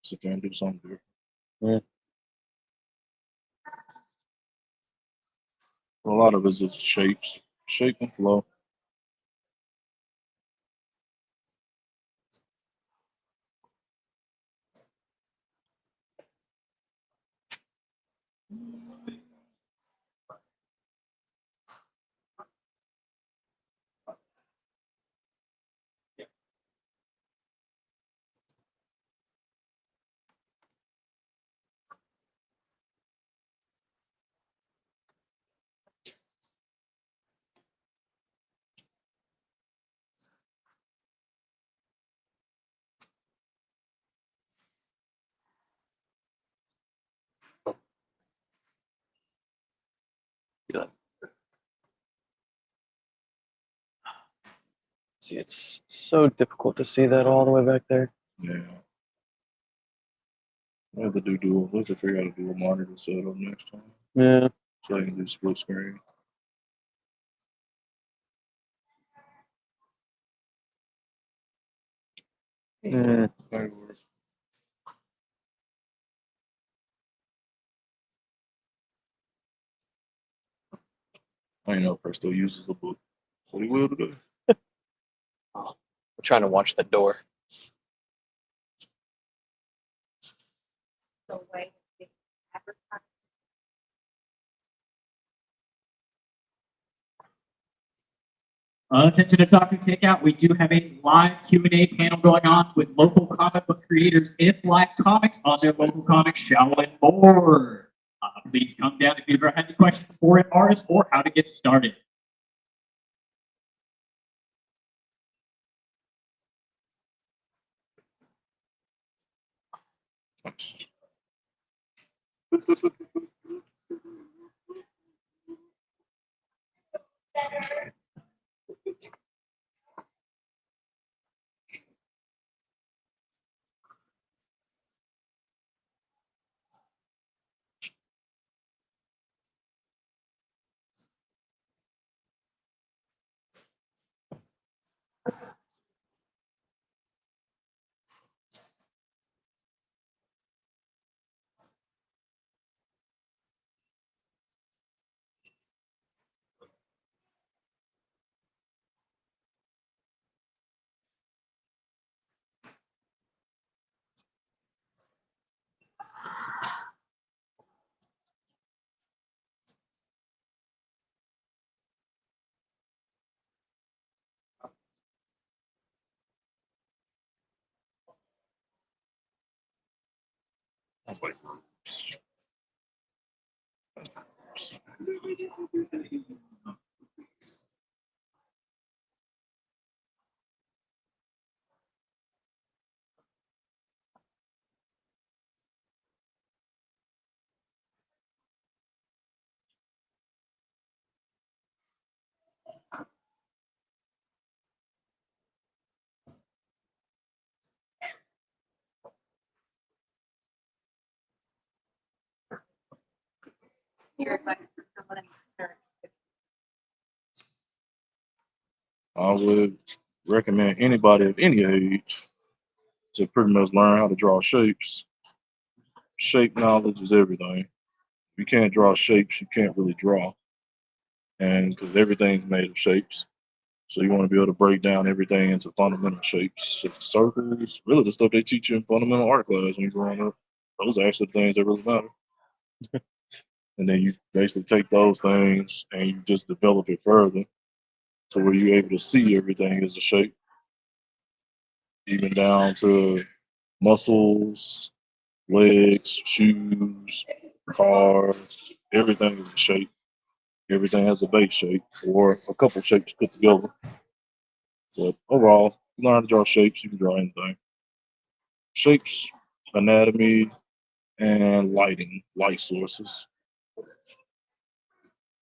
Sit there and do something different. Mm. A lot of it's just shapes, shape and flow. See, it's so difficult to see that all the way back there. Yeah. I have to do dual. Let's figure out how to do a monitor setup next time. Yeah. So I can do split screen. That'll work. I know if still uses the book. So he will today. We're trying to watch the door. The way they advertise. Attention to Otaku Takeout. We do have a live Q&A panel going on with local comic book creators if live comics on their local comic Shaolin board. Please come down if you've ever had any questions for an artist or how to get started. Your advice for someone in their I would recommend anybody of any age to pretty much learn how to draw shapes. Shape knowledge is everything. If you can't draw shapes, you can't really draw. And because everything's made of shapes. So you want to be able to break down everything into fundamental shapes, circles, really the stuff they teach you in fundamental art class when you're growing up. Those are actually the things that really matter. And then you basically take those things and you just develop it further to where you're able to see everything as a shape, even down to muscles, legs, shoes, cars, everything is a shape. Everything has a base shape or a couple shapes put together. So overall, you learn how to draw shapes, you can draw anything. Shapes, anatomy, and lighting, light sources.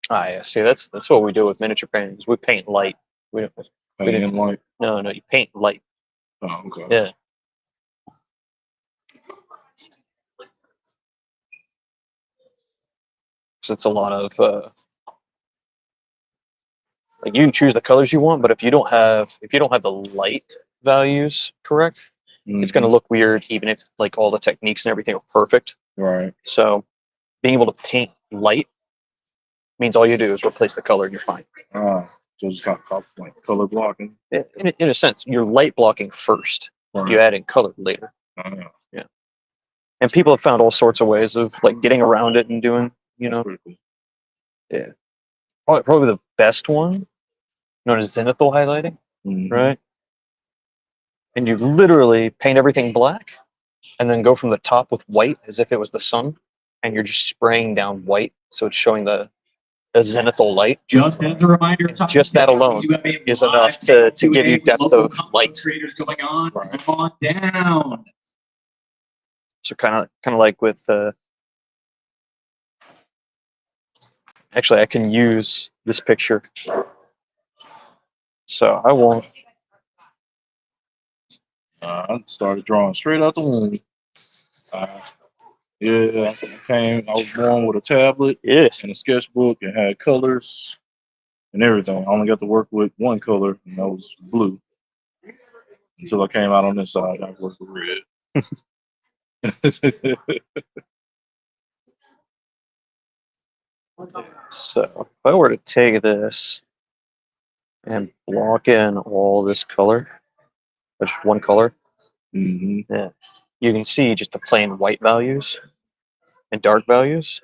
Yeah. See, that's what we do with miniature paintings. We paint light. We don't. Paint and light. No, you paint light. Oh, okay. Yeah. So it's a lot of like you can choose the colors you want, but if you don't have the light values correct, it's going to look weird even if like all the techniques and everything are perfect. Right. So being able to paint light means all you do is replace the color and you're fine. So it's kind of like color blocking. In a sense, you're light blocking first. Right. You add in color later. Yeah. And people have found all sorts of ways of like getting around it and doing, That's pretty cool. Yeah. Probably the best one, known as zenithal highlighting, right? And you literally paint everything black and then go from the top with white as if it was the sun, and you're just spraying down white, so it's showing the zenithal light. Just as a reminder, Just that alone is enough to give you depth of light. Creators going on. Come on down. So kind of like with actually I can use this picture. So I won't. I started drawing straight out the womb. Yeah, I was born with a tablet Yeah. and a sketchbook and had colors and everything. I only got to work with one color, and that was blue. Until I came out on this side, I worked with red. So if I were to take this and block in all this color, just one color, hmm yeah, you can see just the plain white values and dark values.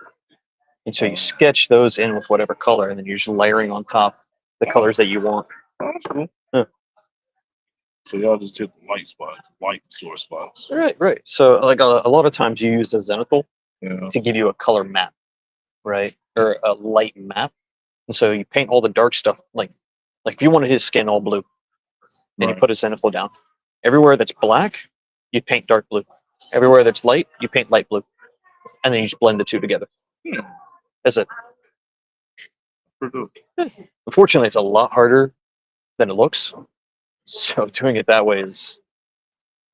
And so you sketch those in with whatever color, and then you're just layering on top the colors that you want. That's cool. Yeah. So y'all just hit the light spots, light source spots. Right, right. So like a lot of times you use a zenithal Yeah. to give you a color map, right? Or a light map. And so you paint all the dark stuff like if you wanted his skin all blue and you Right. put a zenithal down. Everywhere that's black, you paint dark blue. Everywhere that's light, you paint light blue. And then you just blend the two together. Hmm. That's it. Pretty good. Unfortunately, it's a lot harder than it looks. So doing it that way is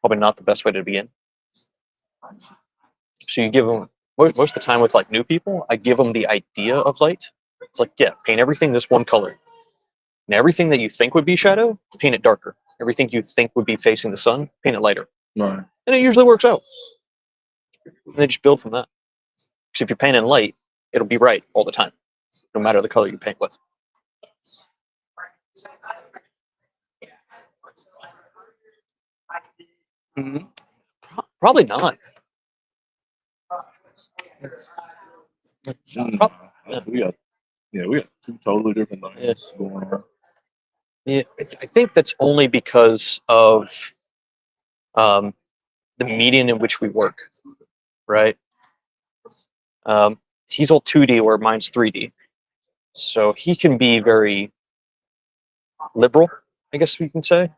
probably not the best way to begin. So you give them most of the time with like new people, I give them the idea of light. It's like, yeah, paint everything this one color. And everything that you think would be shadow, paint it darker. Everything you think would be facing the sun, paint it lighter. Right. And it usually works out. And they just build from that. Because if you're painting light, it'll be bright all the time, no matter the color you paint with. Mm-hmm. Probably not. We got two totally different things going on. Yeah, I think that's only because of the medium in which we work, right? He's all 2D where mine's 3D. So he can be very liberal, I guess we can say.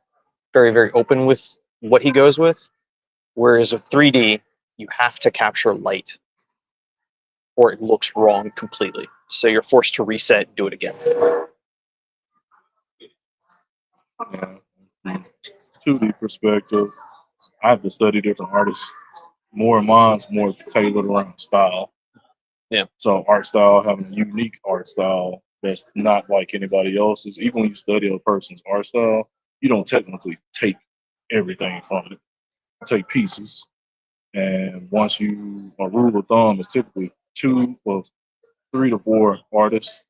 Very, very open with what he goes with. Whereas with 3D, you have to capture light or it looks wrong completely. So you're forced to reset and do it again. Yeah. 2D perspective, I have to study different artists. More of mine's more tailored around style. Yeah. So art style, having a unique art style that's not like anybody else's. Even when you study a person's art style, you don't technically take everything from it. You take pieces. And once a rule of thumb is typically 3 to 4 artists.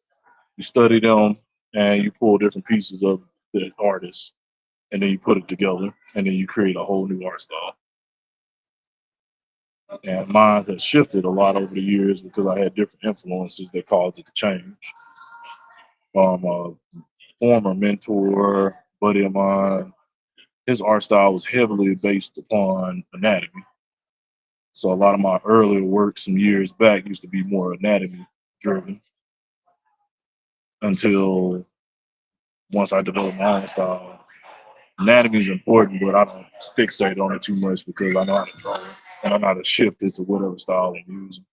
You study them and you pull different pieces of the artist and then you put it together and then you create a whole new art style. And mine has shifted a lot over the years because I had different influences that caused it to change. A former mentor, buddy of mine, his art style was heavily based upon anatomy. So a lot of my earlier work some years back used to be more anatomy driven until once I developed my own style. Anatomy is important, but I don't fixate on it too much because I know how to draw it and I know how to shift it to whatever style I'm using.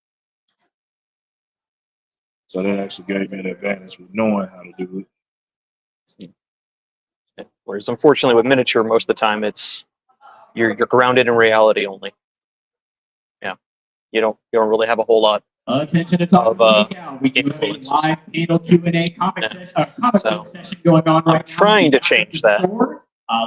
So that actually gave me an advantage with knowing how to do it. Whereas unfortunately with miniature, most of the time it's you're grounded in reality only. Yeah. You don't really have a whole lot Attention to Otaku Takeout. We do have a influences. live panel Q&A comic book session going on right now. I'm trying to change that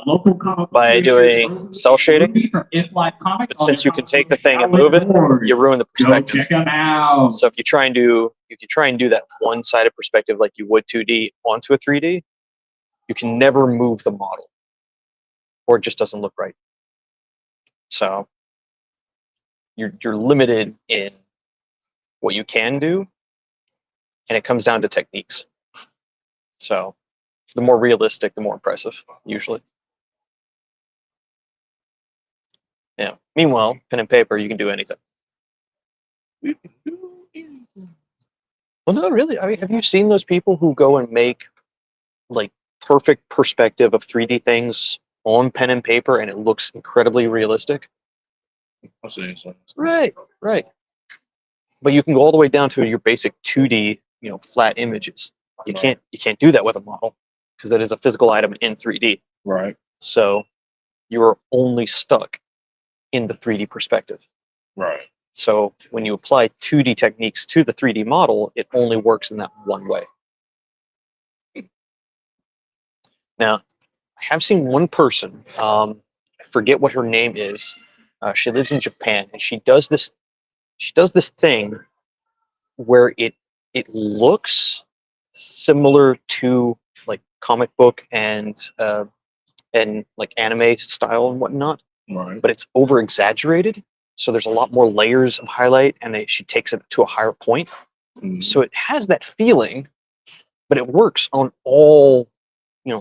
Local comic by doing cell shading. Rudy from If Life Comics. But since you can take the thing and move it, you ruin the Go perspective. check them out. So if you try and do that one-sided perspective like you would 2D onto a 3D, you can never move the model, or it just doesn't look right. So you're limited in what you can do, and it comes down to techniques. So the more realistic, the more impressive, usually. Yeah. Meanwhile, pen and paper, you can do anything. Well, no, really. I mean, have you seen those people who go and make like perfect perspective of 3D things on pen and paper, and it looks incredibly realistic? I'm saying something. Right, right. But you can go all the way down to your basic 2D, flat images. You can't do that with a model because that is a physical item in 3D. Right. So you are only stuck in the 3D perspective. Right. So when you apply 2D techniques to the 3D model, it only works in that one way. Now, I have seen one person, I forget what her name is. She lives in Japan, and she does this. She does this thing where it looks similar to like comic book and like anime style and whatnot, Right. but it's over exaggerated. So there's a lot more layers of highlight, and she takes it to a higher point. Mhm. So it has that feeling, but it works on all,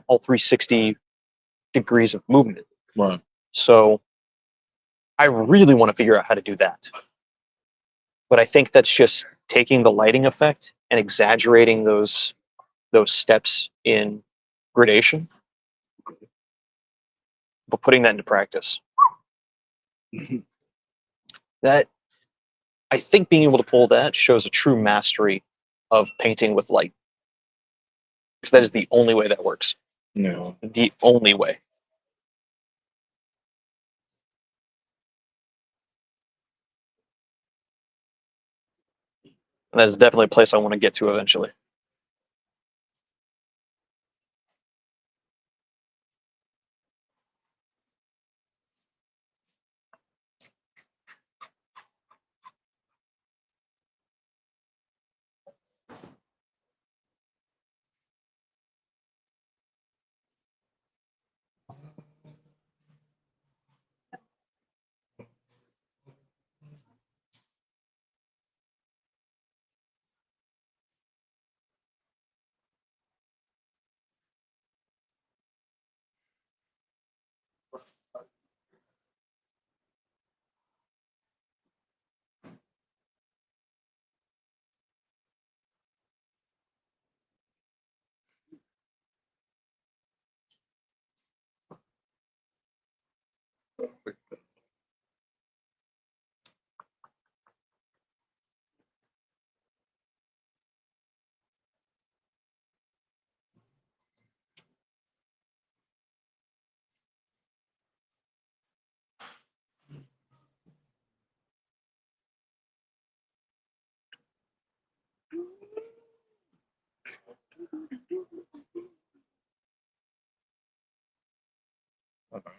all 360 degrees of movement. Right. So I really want to figure out how to do that. But I think that's just taking the lighting effect and exaggerating those steps in gradation, but putting that into practice. That I think being able to pull that shows a true mastery of painting with light. Because that is the only way that works. Yeah. The only way. And that is definitely a place I want to get to eventually. Okay.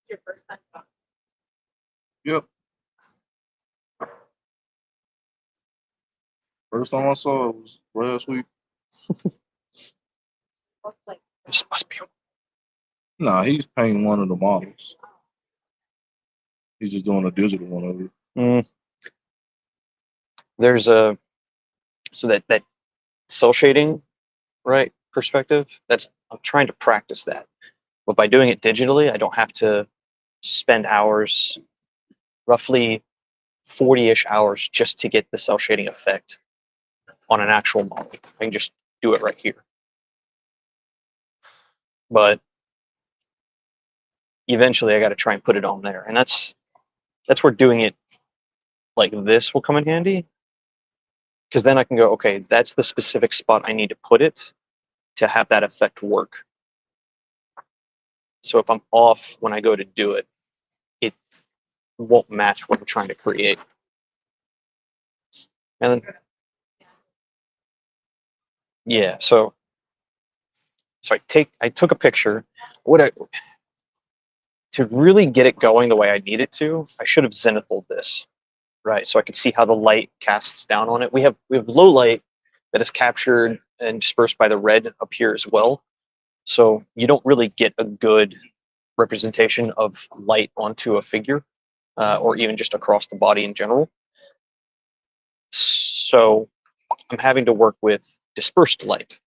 It's your first time talking. Yep. First time I saw it was last week. Like, This must be. Nah, he's painting one of the models. He's just doing a digital one of it. There's a so that cell shading, right, perspective. I'm trying to practice that, but by doing it digitally, I don't have to spend hours, roughly 40-ish hours, just to get the cell shading effect on an actual model. I can just do it right here. But eventually, I got to try and put it on there, and that's where doing it like this will come in handy. Because then I can go, okay, that's the specific spot I need to put it to have that effect work. So if I'm off when I go to do it, it won't match what I'm trying to create. And then, yeah, so I took a picture. To really get it going the way I need it to, I should have zenithal this, right? So I could see how the light casts down on it. We have low light that is captured and dispersed by the red up here as well. So you don't really get a good representation of light onto a figure, or even just across the body in general. So I'm having to work with dispersed light.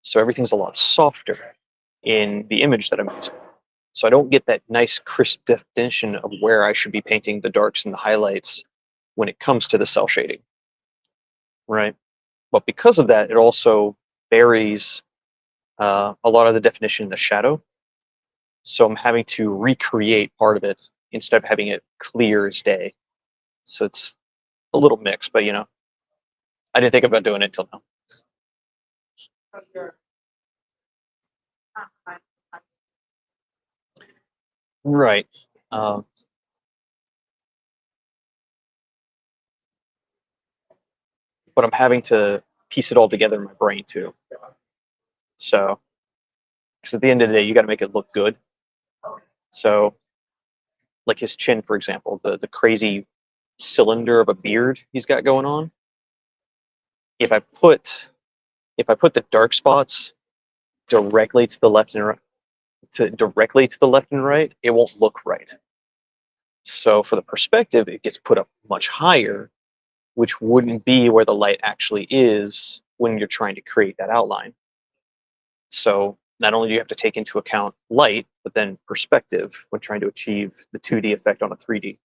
So everything's a lot softer in the image that I'm using. So I don't get that nice crisp definition of where I should be painting the darks and the highlights when it comes to the cell shading, right? But because of that, it also buries a lot of the definition in the shadow. So I'm having to recreate part of it instead of having it clear as day. So it's a little mixed, but I didn't think about doing it till now. from your Right. Um, but I'm having to piece it all together in my brain too. So, because at the end of the day, you got to make it look good. So, like his chin, for example, the crazy cylinder of a beard he's got going on. If I put the dark spots directly to the left and right, directly to the left and right, it won't look right. So for the perspective, it gets put up much higher, which wouldn't be where the light actually is when you're trying to create that outline. So not only do you have to take into account light, but then perspective when trying to achieve the 2D effect on a 3D.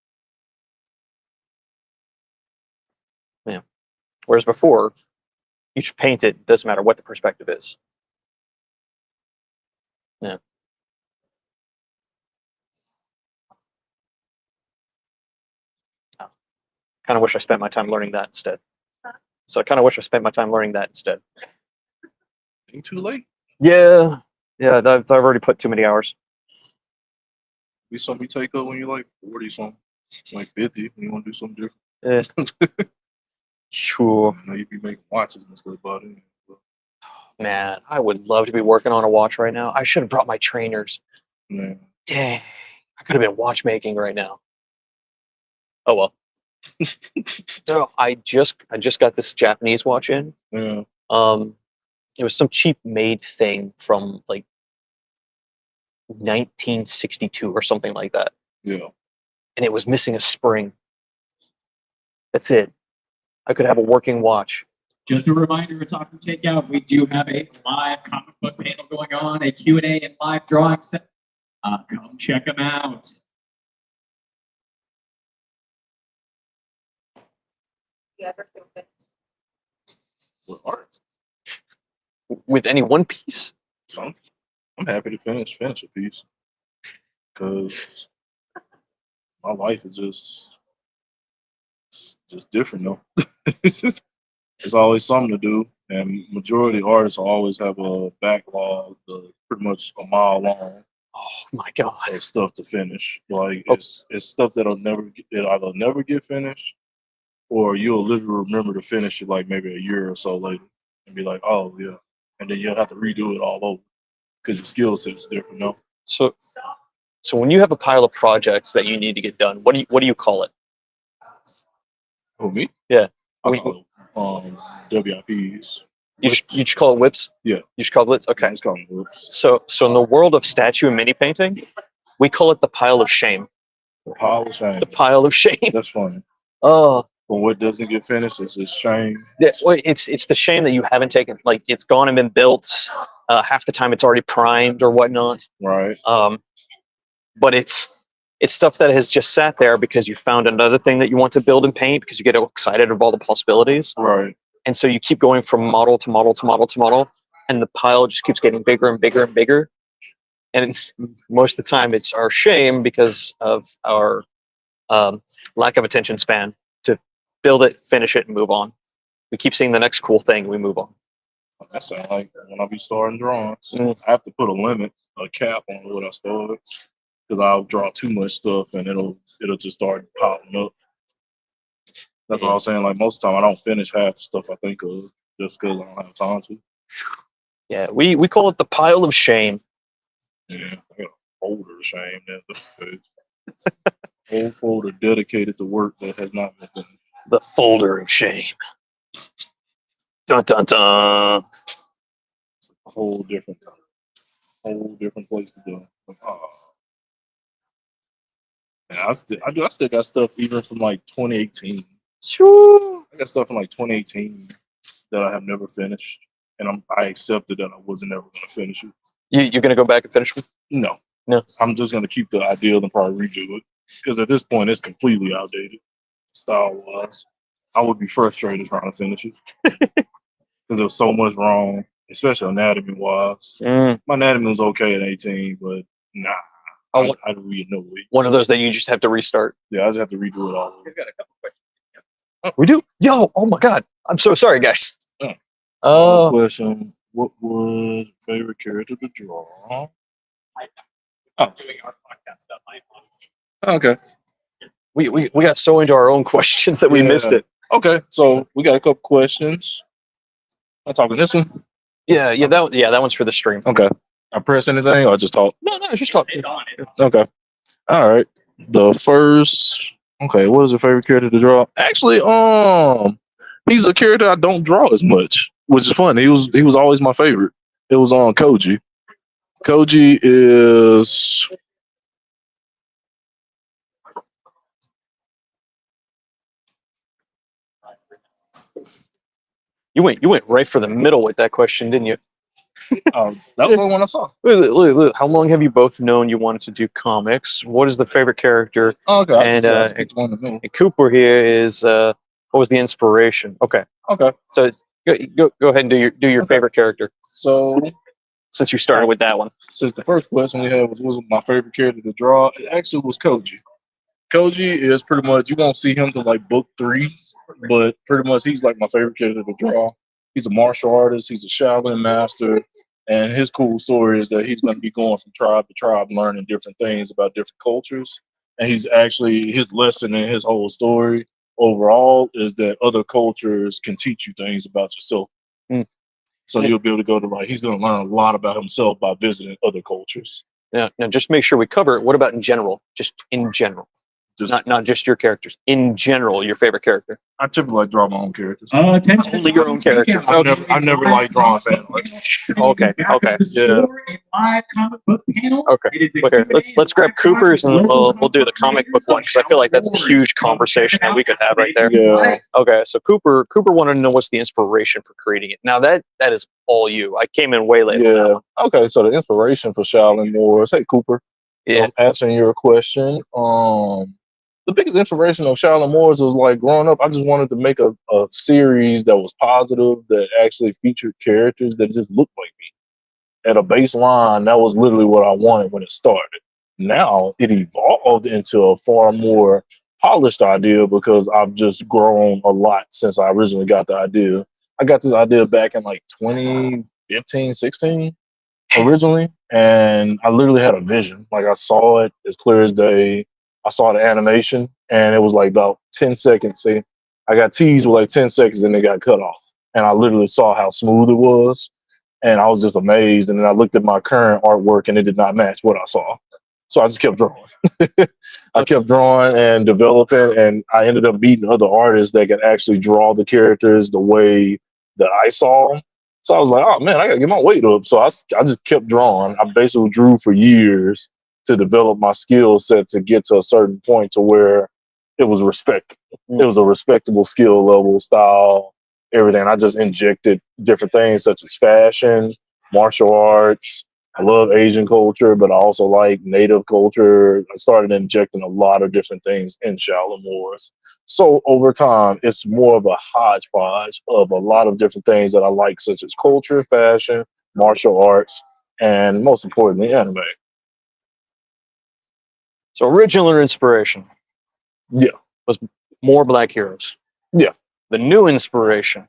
Yeah. Whereas before, you should paint it, doesn't matter what the perspective is. Yeah. Kind of wish I spent my time learning that instead. So I kind of wish I spent my time learning that instead. Ain't too late. Yeah. Yeah, I've already put too many hours. Be something you take up when you're like 40 something, like 50, and you want to do something different. Sure. I know you be making watches and stuff about it. But, Man, I would love to be working on a watch right now. I should have brought my trainers. man, Dang. I could have been watchmaking right now. Oh well. So I just got this Japanese watch in. yeah, It was some cheap made thing from like 1962 or something like that. yeah. And it was missing a spring. That's it. I could have a working watch. Just a reminder, Otaku Takeout, we do have a live comic book panel going on, a Q&A and live drawing set. Come check them out. You ever feel good? With art, With any one piece. so I'm happy to finish a piece because my life is just different though. It's always something to do, and majority of artists always have a backlog, pretty much a mile long Oh my god. of stuff to finish. Like Oh. it's stuff that'll either never get finished, or you'll literally remember to finish it like maybe a year or so later, and be like, oh yeah, and then you'll have to redo it all over because your skill set's different. No, So when you have a pile of projects that you need to get done, what do you call it? who me? Yeah. I call it WIPs. You just call it whips? Yeah. You just call it whips? Okay. It's called whips. So in the world of statue and mini painting, we call it the pile of shame. The pile of shame. The pile of shame. That's funny. Oh. But what doesn't get finished is just shame. Yeah, well, it's the shame that you haven't taken, like it's gone and been built. Half the time it's already primed or whatnot. Right. But it's stuff that has just sat there because you found another thing that you want to build and paint because you get excited of all the possibilities. Right. And so you keep going from model to model to model to model, and the pile just keeps getting bigger and bigger and bigger. And most of the time, it's our shame because of our lack of attention span to build it, finish it, and move on. We keep seeing the next cool thing, we move on. That sounds like when I be starting drawings, Mm. I have to put a limit, a cap on what I start, because I'll draw too much stuff and it'll just start popping up. That's what I was saying. Like most of the time, I don't finish half the stuff I think of just because I don't have time to. Yeah, we call it the pile of shame. Yeah, I got a folder of shame. That's the case. Whole folder dedicated to work that has not been finished. The folder of shame. Dun dun dun. It's a whole different place to go. Like, and I still got stuff even from like 2018. Shoo. I got stuff from like 2018 that I have never finished, and I accepted that I wasn't ever going to finish it. You're gonna go back and finish them? No, No. I'm just going to keep the ideal and probably redo it because at this point it's completely outdated style wise. I would be frustrated trying to finish it because there was so much wrong, especially anatomy wise. Mm. My anatomy was okay at 18, but nah, I'd read no way. One of those that you just have to restart. Yeah, I just have to redo it all over. We've got a couple questions. We do? Yo, oh my god. I'm so sorry, guys. Yeah. Oh, Question: what was your favorite character to draw? I'm doing our podcast stuff. Okay. We got so into our own questions that we missed Yeah. it. Okay. So we got a couple questions. I'm talking this one. Yeah, that one's for the stream. Okay. I press anything or just talk? No, just talk. It's on it. Okay. All right. The first. Okay. What is your favorite character to draw? Actually, he's a character I don't draw as much, which is fun. He was always my favorite. It was on Koji. Koji is. You went right for the middle with that question, didn't you? That was the one I saw. Look. How long have you both known you wanted to do comics? What is the favorite character? Okay. I And, just picked one in the middle. And Cooper here is what was the inspiration? Okay, Okay. so go ahead and do your Okay. favorite character So since you started with that one. since the first question we had was my favorite character to draw, it actually was Koji. Koji is pretty much you won't see him to like book 3, but pretty much he's like my favorite character to draw. He's a martial artist, he's a Shaolin master, and his cool story is that he's going to be going from tribe to tribe, learning different things about different cultures. And he's actually his lesson in his whole story overall is that other cultures can teach you things about yourself. Mm. So Yeah. you'll be able to go to like he's going to learn a lot about himself by visiting other cultures. Now, just make sure we cover it. What about in general? Just in general, Just not just your characters. In general, your favorite character. I typically like draw my own characters. Attention. Only your own characters. I never like drawing fan art. Okay. Yeah. Live comic book panel. Okay. It is a Look here, Q&A let's grab live Cooper's and comic we'll book do the comic book one because I feel like that's a huge conversation that we could have right there. Yeah. Okay, so Cooper wanted to know what's the inspiration for creating it. Now that is all you. I came in way late. On that Yeah. one. Okay. So the inspiration for Shaolin Wars. Hey, Cooper. Yeah. So answering your question. The biggest inspiration of Shaolin Wars was like growing up. I just wanted to make a series that was positive, that actually featured characters that just looked like me. At a baseline, that was literally what I wanted when it started. Now it evolved into a far more polished idea because I've just grown a lot since I originally got the idea. I got this idea back in like 2015, 16 originally, and I literally had a vision. Like I saw it as clear as day. I saw the animation, and it was like about 10 seconds. See, I got teased with like 10 seconds, and it got cut off. And I literally saw how smooth it was, and I was just amazed. And then I looked at my current artwork, and it did not match what I saw. So I just kept drawing. I kept drawing and developing, and I ended up meeting other artists that could actually draw the characters the way that I saw them. So I was like, oh man, I gotta get my weight up. So I just kept drawing. I basically drew for years to develop my skill set to get to a certain point to where it was respectable. It was a respectable skill level, style, everything. I just injected different things such as fashion, martial arts. I love Asian culture, but I also like native culture. I started injecting a lot of different things in Shaolin Wars. So over time, it's more of a hodgepodge of a lot of different things that I like, such as culture, fashion, martial arts, and most importantly, anime. So original inspiration. Yeah. Was more Black heroes. Yeah. The new inspiration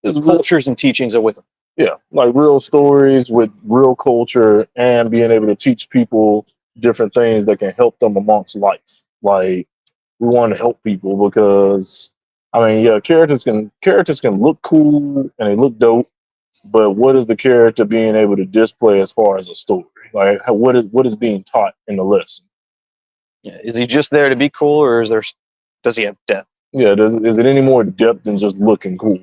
is It's cultures and teachings are with them. Yeah, like real stories with real culture and being able to teach people different things that can help them amongst life. Like we want to help people because I mean, yeah, characters can look cool and they look dope, but what is the character being able to display as far as a story? Like what is being taught in the lesson? Yeah. Is he just there to be cool, or does he have depth? Yeah, is it any more depth than just looking cool?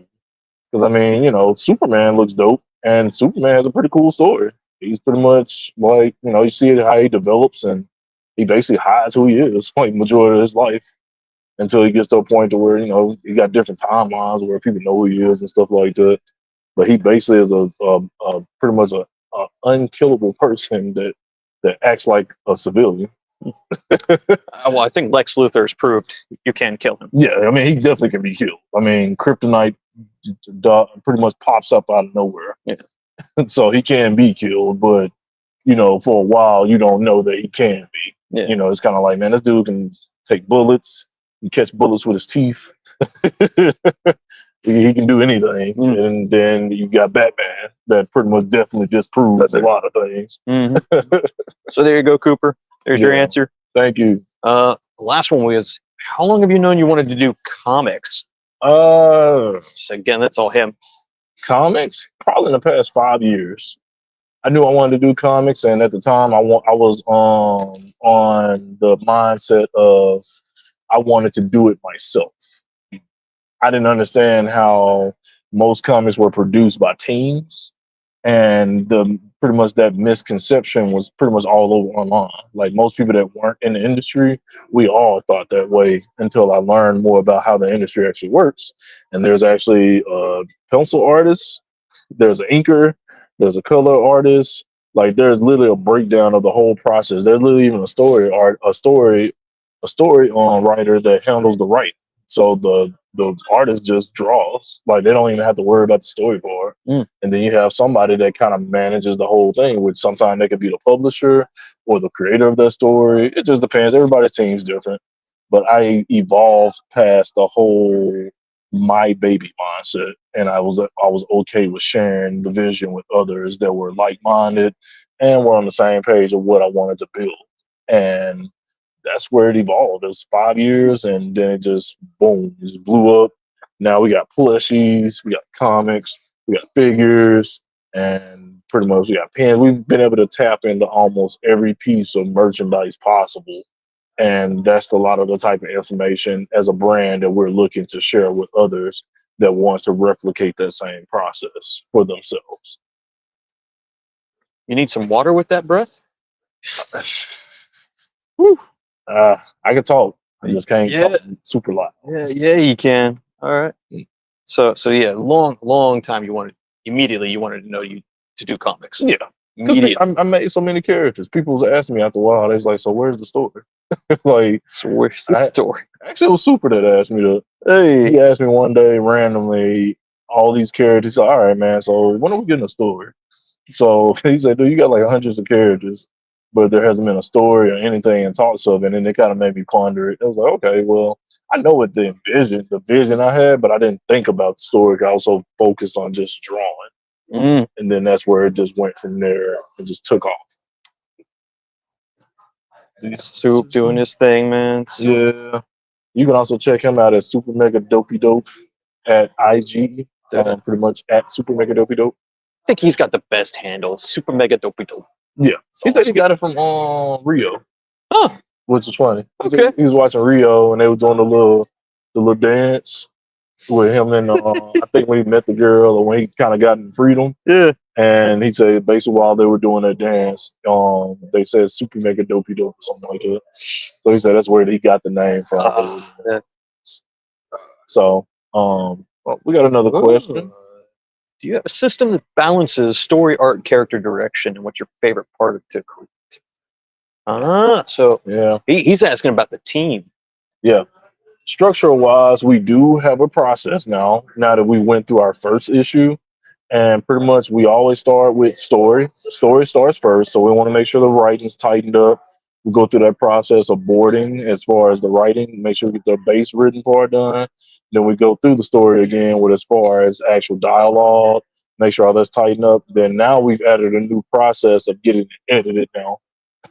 Because I mean, you know, Superman looks dope, and Superman has a pretty cool story. He's pretty much like, you know, you see how he develops, and he basically hides who he is like majority of his life until he gets to a point to where, you know, he got different timelines where people know who he is and stuff like that. But he basically is a pretty much a unkillable person that acts like a civilian. Well, I think Lex Luthor has proved you can kill him. Yeah, I mean, he definitely can be killed. I mean, Kryptonite pretty much pops up out of nowhere. Yeah. So he can be killed, but you know, for a while you don't know that he can be. Yeah. You know, it's kind of like, man, this dude can take bullets, he catch bullets with his teeth. He can do anything. And then you got Batman that pretty much definitely disproves a lot of things. So there you go, Cooper. There's your Yeah. answer. Thank you. The last one was, how long have you known you wanted to do comics? Uh, So again, that's all him. Comics, probably in the past 5 years. I knew I wanted to do comics, and at the time, I was on the mindset of I wanted to do it myself. I didn't understand how most comics were produced by teams, and the pretty much that misconception was pretty much all over online. Like most people that weren't in the industry, we all thought that way until I learned more about how the industry actually works. And there's actually a pencil artist, there's an inker, there's a color artist. Like there's literally a breakdown of the whole process. There's literally even a story writer that handles the writing. So the artist just draws. Like they don't even have to worry about the storyboard. And then you have somebody that kind of manages the whole thing, which sometimes they could be the publisher or the creator of that story. It just depends. Everybody's team's different. But I evolved past the whole my baby mindset, and I was okay with sharing the vision with others that were like minded and were on the same page of what I wanted to build. And that's where it evolved. It was 5 years, and then it just boom, just blew up. Now we got plushies, we got comics, we got figures, and pretty much we got pins. We've been able to tap into almost every piece of merchandise possible, and that's a lot of the type of information as a brand that we're looking to share with others that want to replicate that same process for themselves. You need some water with that breath? Whew. I can talk. I just can't talk super loud. Yeah, you can. All right. So yeah, long time you wanted to know you to do comics. Yeah. Because I made so many characters. People was asking me after a while, they was like, so where's the story? Like, so where's the story? Actually, it was Super that asked me to. Hey. He asked me one day randomly, all these characters. All right, man, so when are we getting a story? So he said, dude, you got like hundreds of characters, but there hasn't been a story or anything in talks of it. And it kind of made me ponder it. I was like, okay, well, I know what the vision I had, but I didn't think about the story. I was so focused on just drawing. And then that's where it just went from there. It just took off. Soup doing his thing, man. Yeah. You can also check him out at Super Mega Dopey Dope at IG. Pretty much at Super Mega Dopey Dope. I think he's got the best handle, Super Mega Dopey Dope. Yeah. He said he got it from Rio. Huh. Which is funny. Okay. He was watching Rio and they were doing the little dance with him and I think when he met the girl or when he kind of got in freedom. Yeah. And he said basically while they were doing that dance, they said Super Mega Dopey Dope or something like that. So he said that's where he got the name from. Yeah. So we got another question. Do you have a system that balances story, art, character direction, and what's your favorite part of it? So yeah, he's asking about the team. Yeah. Structural wise, we do have a process now that we went through our first issue. And pretty much we always start with story. Story starts first. So we want to make sure the writing's tightened up. We go through that process of boarding as far as the writing, make sure we get the base written part done. Then we go through the story again with as far as actual dialogue, make sure all that's tightened up. Then now we've added a new process of getting it edited now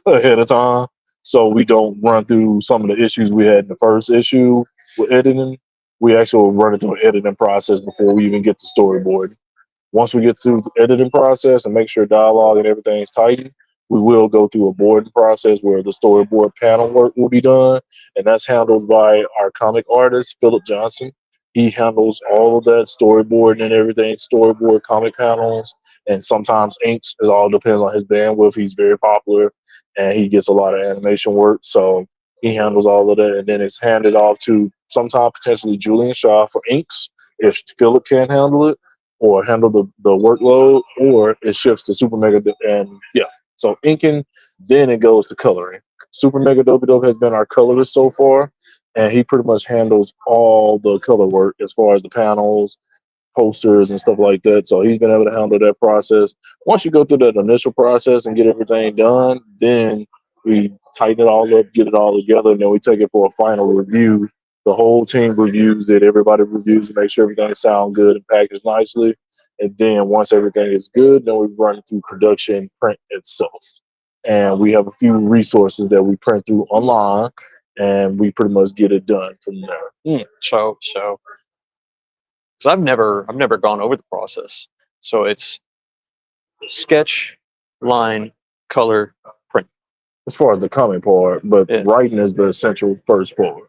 ahead of time. So we don't run through some of the issues we had in the first issue with editing. We actually run it through an editing process before we even get to storyboard. Once we get through the editing process and make sure dialogue and everything is tightened, we will go through a boarding process where the storyboard panel work will be done. And that's handled by our comic artist, Philip Johnson. He handles all of that storyboard and everything, storyboard, comic panels, and sometimes inks. It all depends on his bandwidth. He's very popular and he gets a lot of animation work. So he handles all of that. And then it's handed off to sometimes potentially Julian Shaw for inks if Philip can't handle it, or handle the workload, or it shifts to Super Mega. And yeah, so inking, then it goes to coloring. Super Mega Dopey Dope has been our colorist so far, and he pretty much handles all the color work as far as the panels, posters, and stuff like that. So he's been able to handle that process. Once you go through that initial process and get everything done, then we tighten it all up, get it all together, and then we take it for a final review. The whole team reviews it. Everybody reviews to make sure everything sounds good and packaged nicely. And then once everything is good, then we run it through production print itself. and we have a few resources that we print through online, and we pretty much get it done from there. So, because I've never gone over the process. So it's sketch, line, color, print. As far as the comic part, but Yeah. writing is the essential first part.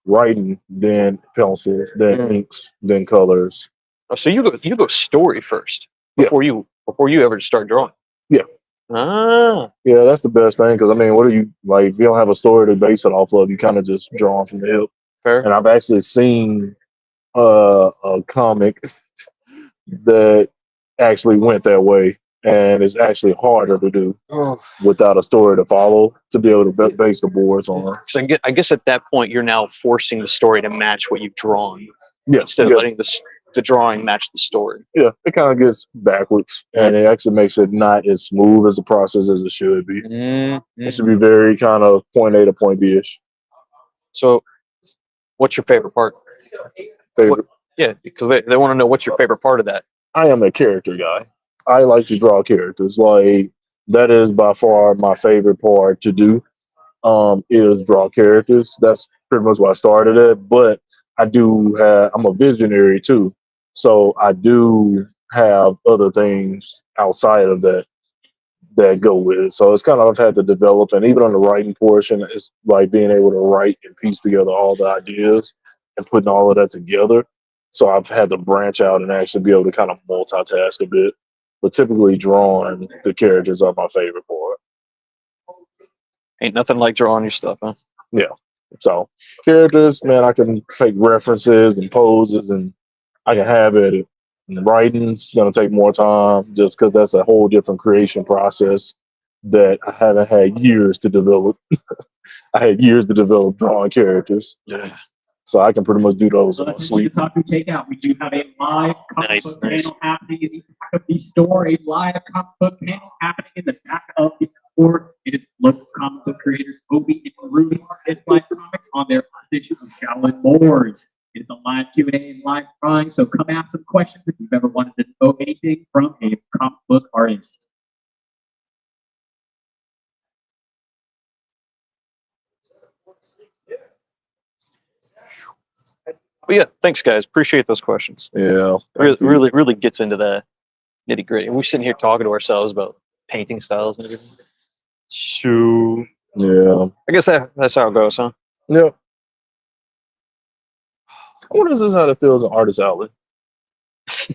Writing, then pencil, then inks, then colors. Oh, so you go story first Yeah. before you ever start drawing. Yeah. Ah, Yeah, that's the best thing because I mean, what do you like? If you don't have a story to base it off of, you kind of just draw from the hip. fair. And I've actually seen a comic that actually went that way, and it's actually harder to do without a story to follow to be able to base the boards on. So I guess at that point you're now forcing the story to match what you've drawn Yeah, instead of letting the drawing match the story. yeah, it kind of gets backwards, and it actually makes it not as smooth as the process as it should be. It should be very kind of point A to point B ish. So, what's your favorite part? Favorite. Yeah, because they want to know what's your favorite part of that. I am a character guy. I like to draw characters. Like that is by far my favorite part to do. Is draw characters. That's pretty much why I started it. But I'm a visionary too. So I do have other things outside of that go with it. So it's kind of I've had to develop, and even on the writing portion, it's like being able to write and piece together all the ideas and putting all of that together. So I've had to branch out and actually be able to kind of multitask a bit. But typically, drawing the characters are my favorite part. Ain't nothing like drawing your stuff, huh? Yeah. So characters, man, I can take references and poses, and I can have it. And writing's gonna take more time, just because that's a whole different creation process that I haven't had years to develop. I had years to develop drawing characters. Yeah. So I can pretty much do those in my Let's sleep. Otaku Takeout. We do have a live comic Nice, book nice. panel happening in the back of the store. A live comic book panel happening in the back of the store. It is local comic book creators Obi and Rudy and Live Comics on their edition of Shaolin Wars. It's a live Q&A and live drawing, so come ask some questions if you've ever wanted to know anything from a comic book artist. But yeah, thanks guys. Appreciate those questions. Yeah. Really gets into the nitty gritty. We're sitting here talking to ourselves about painting styles and everything. So Yeah. I guess that's how it goes, huh? Yeah. I wonder if this is how it feels in Artist Alley.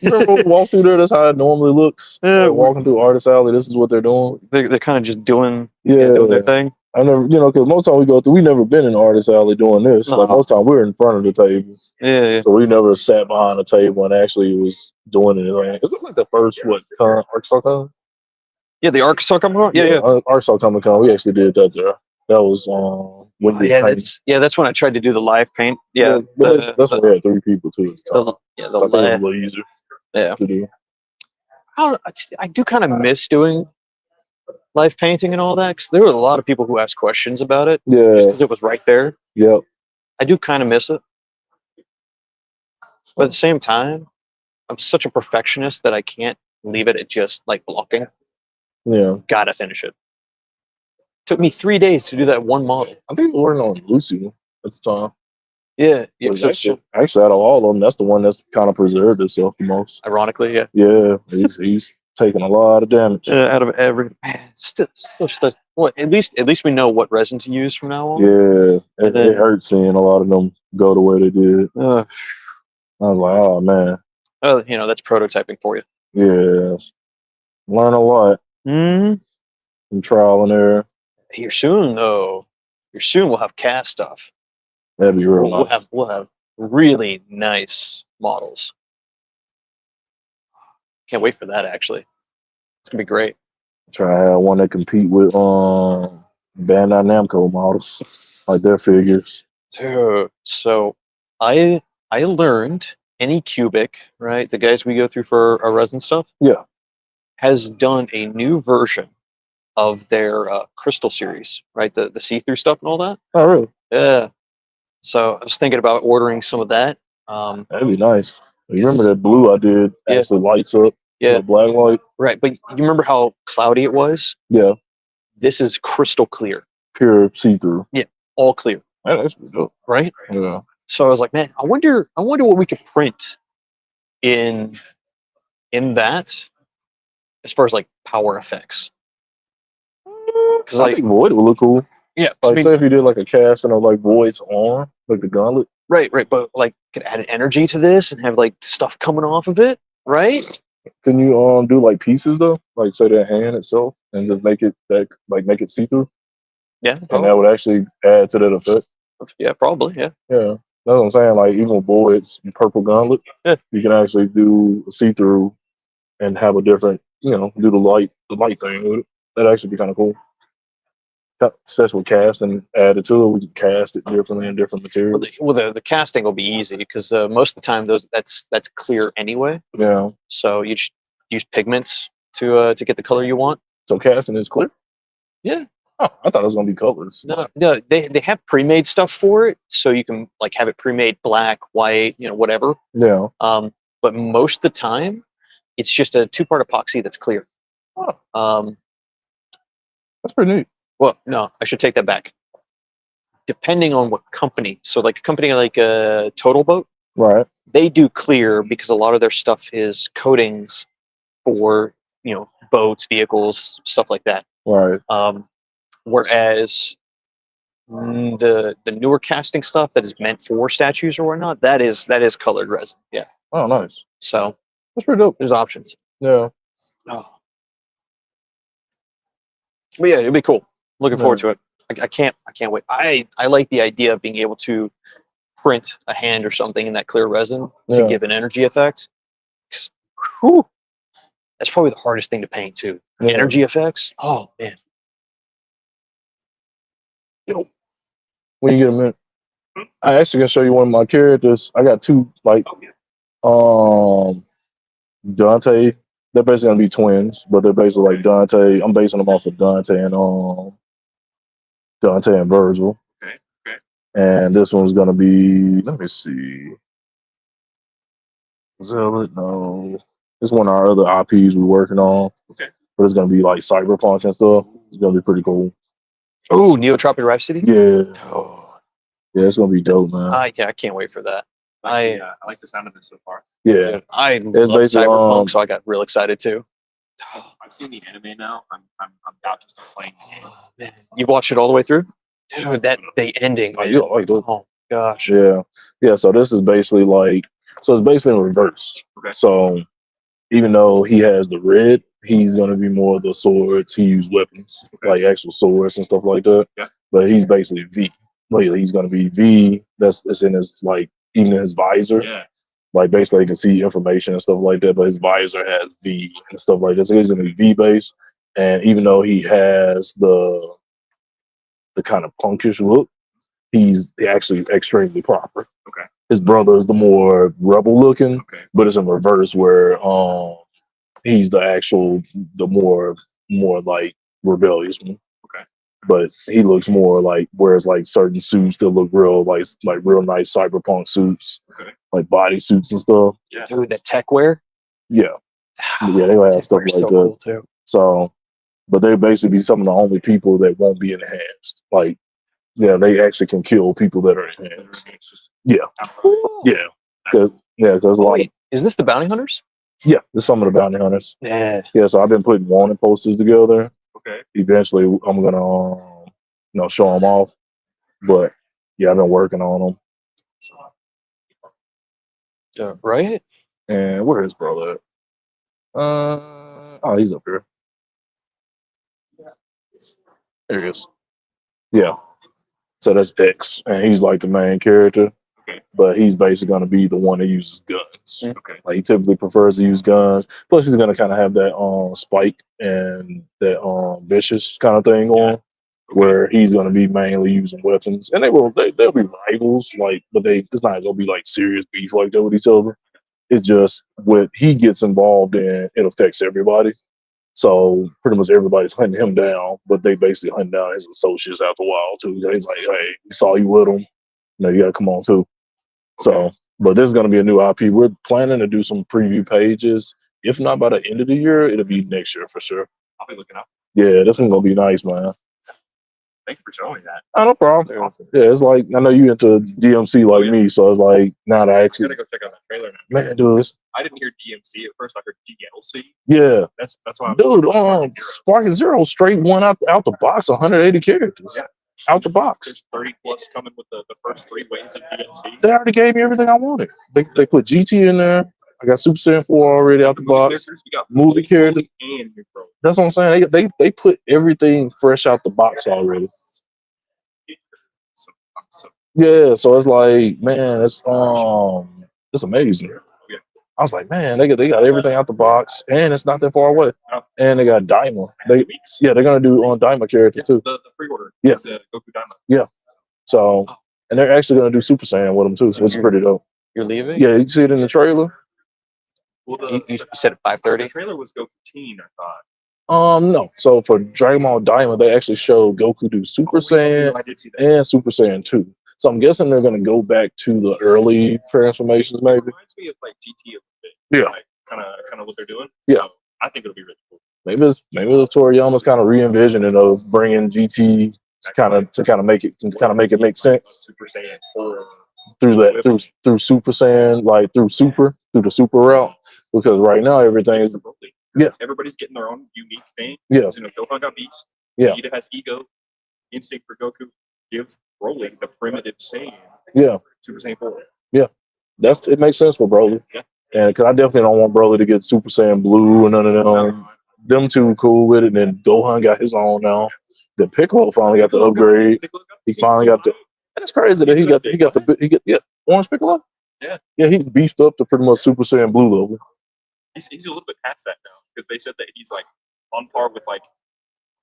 You remember walk through there, that's how it normally looks. Yeah, Walking through Artist Alley, this is what they're doing. They're kind of just doing Yeah. doing their thing. I never, because most time we go through, we never been in Artist Alley doing this. Like Uh-huh. most time we're in front of the table. Yeah. So we never sat behind the table and actually was doing anything. Is it like the first Arkansas Con? Yeah, the Arkansas Comic Con? Yeah. Arkansas Comic Con. We actually did that there. That was when we That's when I tried to do the live paint. Yeah. but that's when we had 3 people too. The So I think it was a little easier yeah. to do. I do kind of miss doing live painting and all that because there were a lot of people who asked questions about it just Yeah. because it was right there. Yep. I do kind of miss it. But at the same time, I'm such a perfectionist that I can't leave it at just like blocking. Yeah. Gotta finish it. Took me 3 days to do that one model. I think we were working on Lucy at the time. Yeah. So actually, out of all of them, that's the one that's kind of preserved itself the most. Ironically, yeah. Yeah. He's taking a lot of damage. Out of every man, still such. Well, at least we know what resin to use from now on. Yeah. It hurts seeing a lot of them go the way they did. I was like, oh man. That's prototyping for you. Yeah. Learn a lot. Mm-hmm. From trial and error. Here soon, though. Here soon, we'll have cast stuff. That'd be real nice. We'll have really nice models. Can't wait for that. Actually, it's gonna be great. Try to have one that compete with Bandai Namco models, like their figures. Dude, so I learned Anycubic, right? The guys we go through for our resin stuff. Yeah. Has done a new version of their crystal series, right? The see-through stuff and all that. Oh, really? Yeah. So I was thinking about ordering some of that. That'd be nice. You remember that blue I did actually lights up? Yeah. The black light? Right. But you remember how cloudy it was? Yeah. This is crystal clear, Pure see through. all clear, That's pretty dope. right? Yeah. So I was like, man, I wonder what we could print in that as far as like power effects. Because I like, think Void would look cool. yeah, 'cause I Like, mean, say if you did like a casting of like Void's arm, like the gauntlet. right, but like could add an energy to this and have like stuff coming off of it, right? Can you do like pieces though? Like say that hand itself and just make it make it see through, Yeah, and that probably. would actually add to that effect. Yeah, probably. Yeah. Yeah, that's what I'm saying. Like even with Void's purple gauntlet, Yeah. you can actually do a see through and have a different, do the light thing with it. That'd actually be kind of cool. Especially with casting added to it, we can cast it differently in different materials. The casting will be easy because most of the time that's clear anyway. Yeah. So you just use pigments to get the color you want. So casting is clear. Yeah. Oh, I thought it was gonna be colors. No, they have pre-made stuff for it, so you can like have it pre-made black, white, whatever. Yeah. But most of the time, it's just a 2-part epoxy that's clear. Oh. That's pretty neat. Well, no, I should take that back. Depending on what company, so like a company like Total Boat, Right. they do clear because a lot of their stuff is coatings for boats, vehicles, stuff like that. Right. Whereas the newer casting stuff that is meant for statues or whatnot, that is colored resin. Yeah. Oh, nice. So That's pretty dope. there's options. Yeah. Oh. But yeah, it'll be cool. Looking forward to it. I can't wait. I like the idea of being able to print a hand or something in that clear resin to Yeah. give an energy effect. 'Cause, whew, that's probably the hardest thing to paint too. Yeah. Energy effects. Oh man. When you get a minute, I actually can show you one of my characters. I got two Dante. They're basically gonna be twins, but they're basically like Dante. I'm basing them off of Dante and Virgil. Okay. And this one's gonna be, let me see. Zealot, no. It's one of our other IPs we're working on. Okay. But it's gonna be like cyberpunk and stuff. It's gonna be pretty cool. Oh, Neotropic Rhapsody. Yeah. Oh, Yeah, it's gonna be dope, man. I can't wait for that. I like the sound of this so far. Yeah. Dude, I love basically, Cyberpunk, so I got real excited too. I've seen the anime now. I'm about to start playing the game. Oh, man. You've watched it all the way through? Dude, the ending. Oh, Man. you don't like that? Oh gosh. Yeah. Yeah, so this is basically it's basically in reverse. Okay. So even though he has the red, he's gonna be more of the swords. He uses weapons, like actual swords and stuff like that. Yeah. But he's basically V. Like he's gonna be V. It's in his even in his visor. Yeah. Like basically you can see information and stuff like that, but his visor has V and stuff like that. So he's gonna be V based. And even though he has the kind of punkish look, he's actually extremely proper. Okay. His brother is the more rebel looking, Okay. but it's in reverse where he's the more like rebellious one. Okay. But he looks more like, whereas like certain suits still look real like real nice cyberpunk suits. Okay. Like body suits and stuff. Yeah. Dude, that tech wear. Yeah. Yeah, they have Tech stuff wear's like so that. cool too. So, but they basically be some of the only people that won't be enhanced. Like, yeah, they actually can kill people that are enhanced. Yeah. Yeah. Because Oh, wait, is this the Bounty Hunters? yeah, there's some of the bounty hunters. Yeah. Yeah, so I've been putting wanted posters together. Okay. Eventually, I'm gonna show them off. But yeah, I've been working on them. Right? And where is brother at? Oh, he's up here. There he is. Yeah. So that's X, and he's like the main character. Okay. But he's basically going to be the one that uses guns. Okay. Like he typically prefers to use guns. Plus, he's going to kind of have that spike and that vicious kind of thing on, where he's going to be mainly using weapons, and they'll be rivals. But it's not going to be like serious beef like that with each other. It's just what he gets involved in, it affects everybody. So pretty much everybody's hunting him down, but they basically hunt down his associates after a while too. He's like, hey, we saw you with him. You gotta come on too. So, but this is gonna be a new IP. We're planning to do some preview pages. If not by the end of the year, it'll be next year for sure. I'll be looking up. Yeah, this one's gonna be nice, man. Thank you for showing that. Oh, no problem. Yeah, it's like I know you into DMC like me, so it's like now that I I actually, gotta go check out that trailer now. man, dude, I didn't hear DMC at first. I heard DLC. yeah, That's why I'm dude, Sparking Zero. Sparking Zero straight one out the box, 180 characters Yeah. out the box. There's 30 plus coming with the first 3 waves of DLC. They already gave me everything I wanted. They put GT in there. I got Super Saiyan 4 already out the box. We got Movie characters. and new Broly. That's what I'm saying. They put everything fresh out the box already. So Yeah, so it's like, man, it's amazing. I was like, man, they got everything out the box, and it's not that far away. And they got Daima. They're gonna do on Daima characters too. the pre-order. Yeah. Is, Goku Daima. Yeah. So, and they're actually gonna do Super Saiyan with them too, so it's pretty dope. You're leaving? Yeah, you see it in the trailer. Well, You said at 5:30. The trailer was Goku Teen, I thought. No. So for Dragon Ball Daima, they actually showed Goku do Super Saiyan I did see that. and Super Saiyan 2. So I'm guessing they're gonna go back to the early transformations, maybe. Reminds me of like GT a bit. Yeah. Like, kind of what they're doing. Yeah. So, I think it'll be really cool. Maybe it's Toriyama's kind of re-envisioning of bringing GT to kind of make it make sense Super Saiyan 4. through Super Saiyan, like through the Super route, because right now everything is Everybody's getting their own unique thing. Yeah. You know, Gohan got Beast. Yeah. Vegeta has Ego. Instinct for Goku. Give Broly the primitive Saiyan. Yeah. Super Saiyan 4. it makes sense for Broly. Yeah. And because I definitely don't want Broly to get Super Saiyan Blue and none of them. Them two cool with it. And then Gohan got his own now. Then Piccolo finally got the upgrade. He finally got the. That's crazy that he got Orange Piccolo. Yeah. Yeah, he's beefed up to pretty much Super Saiyan Blue level. He's a little bit past that now because they said that he's like on par with like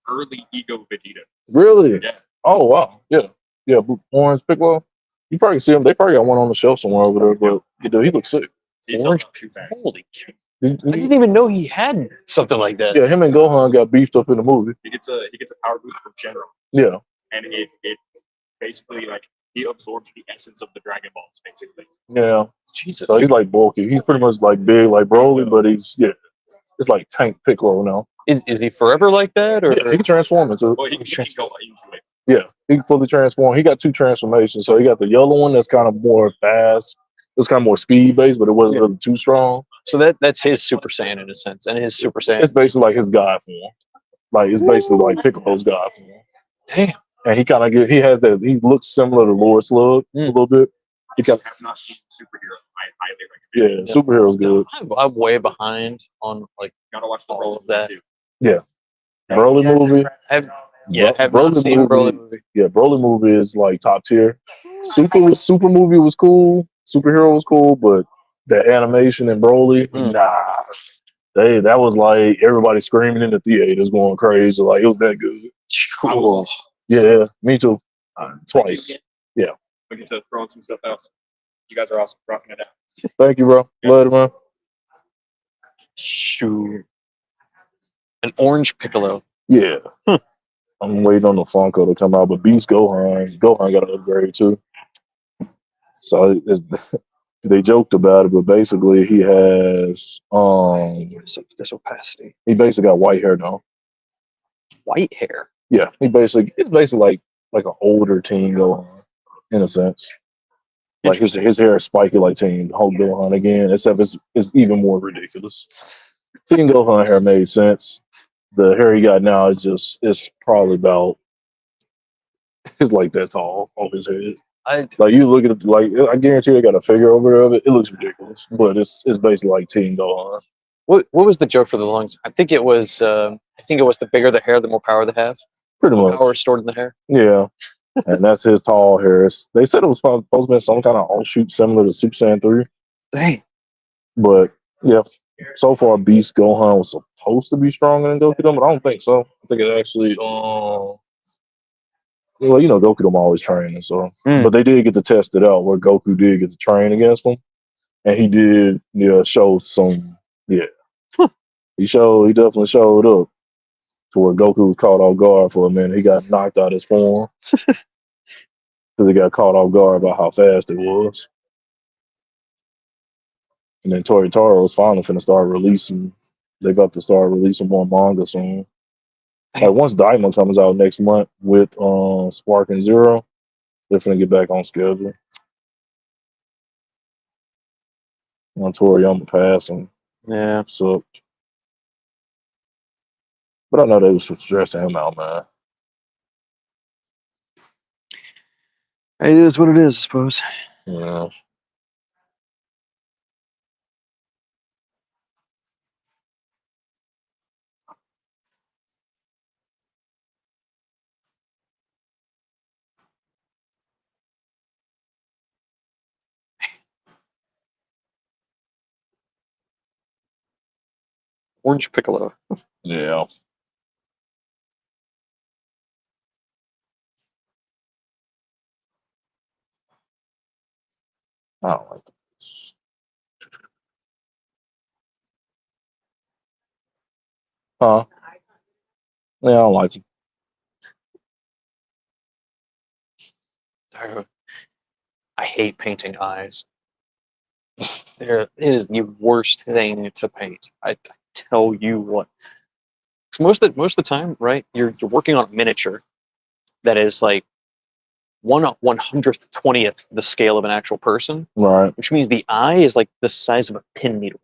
early Ego Vegeta. Really? Yeah. Oh wow. Yeah. Orange Piccolo. You probably see him. They probably got one on the shelf somewhere over there. But he looks sick. He's Orange too fast. Holy cow. I didn't even know he had something like that. Yeah, him and Gohan got beefed up in the movie. He gets a power boost from General, Yeah. and it basically like he absorbs the essence of the Dragon Balls basically. Yeah. Jesus. So he's like bulky. He's pretty much like big, like Broly, but it's like Tank Piccolo now. Is he forever like that, or Yeah, he can transform into it. Well, he can go into it. Yeah, he can fully transform. He got 2 transformations. So he got the yellow one that's kind of more fast. It was kind of more speed based, but it wasn't really too strong. so that's his Super Saiyan in a sense, and his Super Saiyan. It's basically like his god form. Like it's basically like Piccolo's god form. Damn. And he has that. He looks similar to Lord Slug a little bit. He got I have not seen superhero. I highly recommend. yeah, superhero's good. I'm way behind on like Gotta watch the all Broly of that. too. Broly movie. have Broly not seen movie. Broly movie. Yeah, Broly movie is like top tier. Super movie was cool. Superhero was cool, but the animation in Broly, nah. That was like everybody screaming in the theaters, going crazy. Like it was that good. Cool. Yeah, me too. Twice. Yeah. We get to throw in some stuff out. You guys are awesome, rocking it out. Thank you, bro. Love it, man. Shoot. An orange Piccolo. Yeah. I'm waiting on the Funko to come out, but Beast Gohan got an upgrade too. So they joked about it, but basically he has This opacity. he basically got white hair now. White hair. Yeah, it's basically like an older teen Gohan in a sense. Like his hair is spiky like teen Hulk Gohan again, except it's even more ridiculous. Teen Gohan hair made sense. The hair he got now it's probably about it's like that tall on his head. Like you look at it, like I guarantee they got a figure over there of it. It looks ridiculous, but it's basically like Teen Gohan. What was the joke for the longest? I think it was the bigger the hair, the more power they have. Pretty much. Power stored in the hair. Yeah. And that's his tall hair. They said it was supposed to be some kind of offshoot similar to Super Saiyan 3. Dang. But yeah, so far Beast Gohan was supposed to be stronger than Goku, but I don't think so. I think it actually well, Goku always training, so but they did get to test it out where Goku did get to train against him. And he did show some he definitely showed up to where Goku was caught off guard for a minute. He got knocked out his form. Because he got caught off guard by how fast it was. And then Toritaro was finally finna start releasing. They about to start releasing more manga soon. Like once Diamond comes out next month with Spark and Zero, they're gonna get back on schedule. On Toriyama pass and Yeah. sucked. But I know they was stressing him out, man. It is what it is, I suppose. Yeah. Orange Piccolo. Yeah. I don't like this. Huh? Yeah, I don't like him. I hate painting eyes. It is the worst thing to paint. I tell you what. 'Cause most of the time, right? You're working on a miniature that is like 1/100th 20th the scale of an actual person, Right. which means the eye is like the size of a pin needle.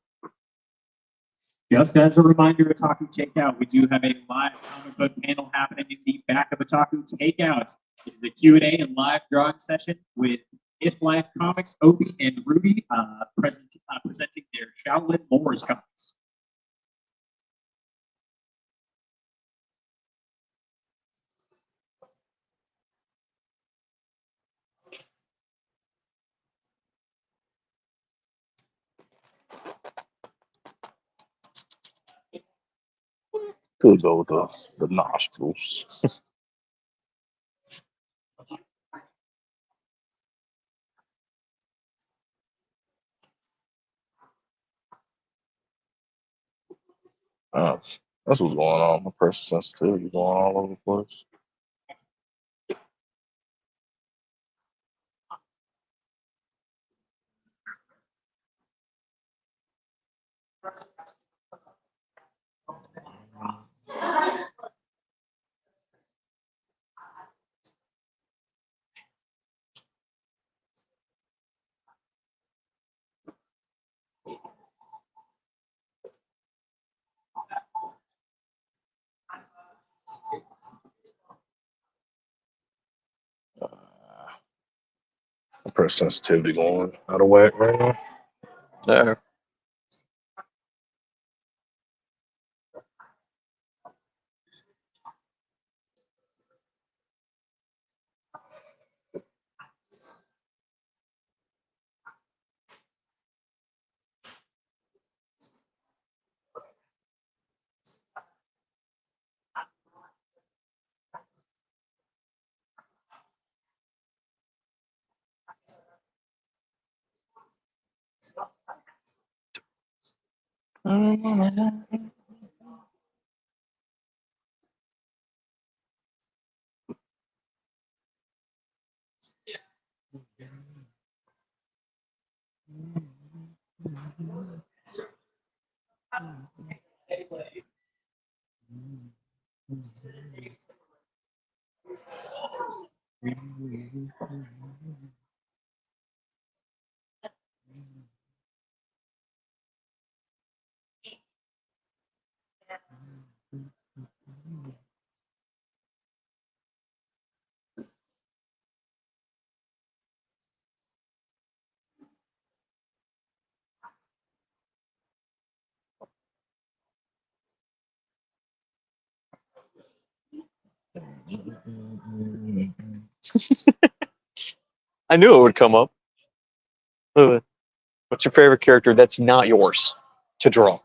Just as a reminder, Otaku Takeout, we do have a live comic book panel happening in the back of Otaku Takeout. It is a Q&A and live drawing session with If Life Comics, Opie, and Rudy presenting their Shaolin Moors comics. Could go with the nostrils. That's what's going on. My pressure sensitivity going all over the place. My pressure sensitivity going out of whack right now. I knew it would come up. What's your favorite character that's not yours to draw?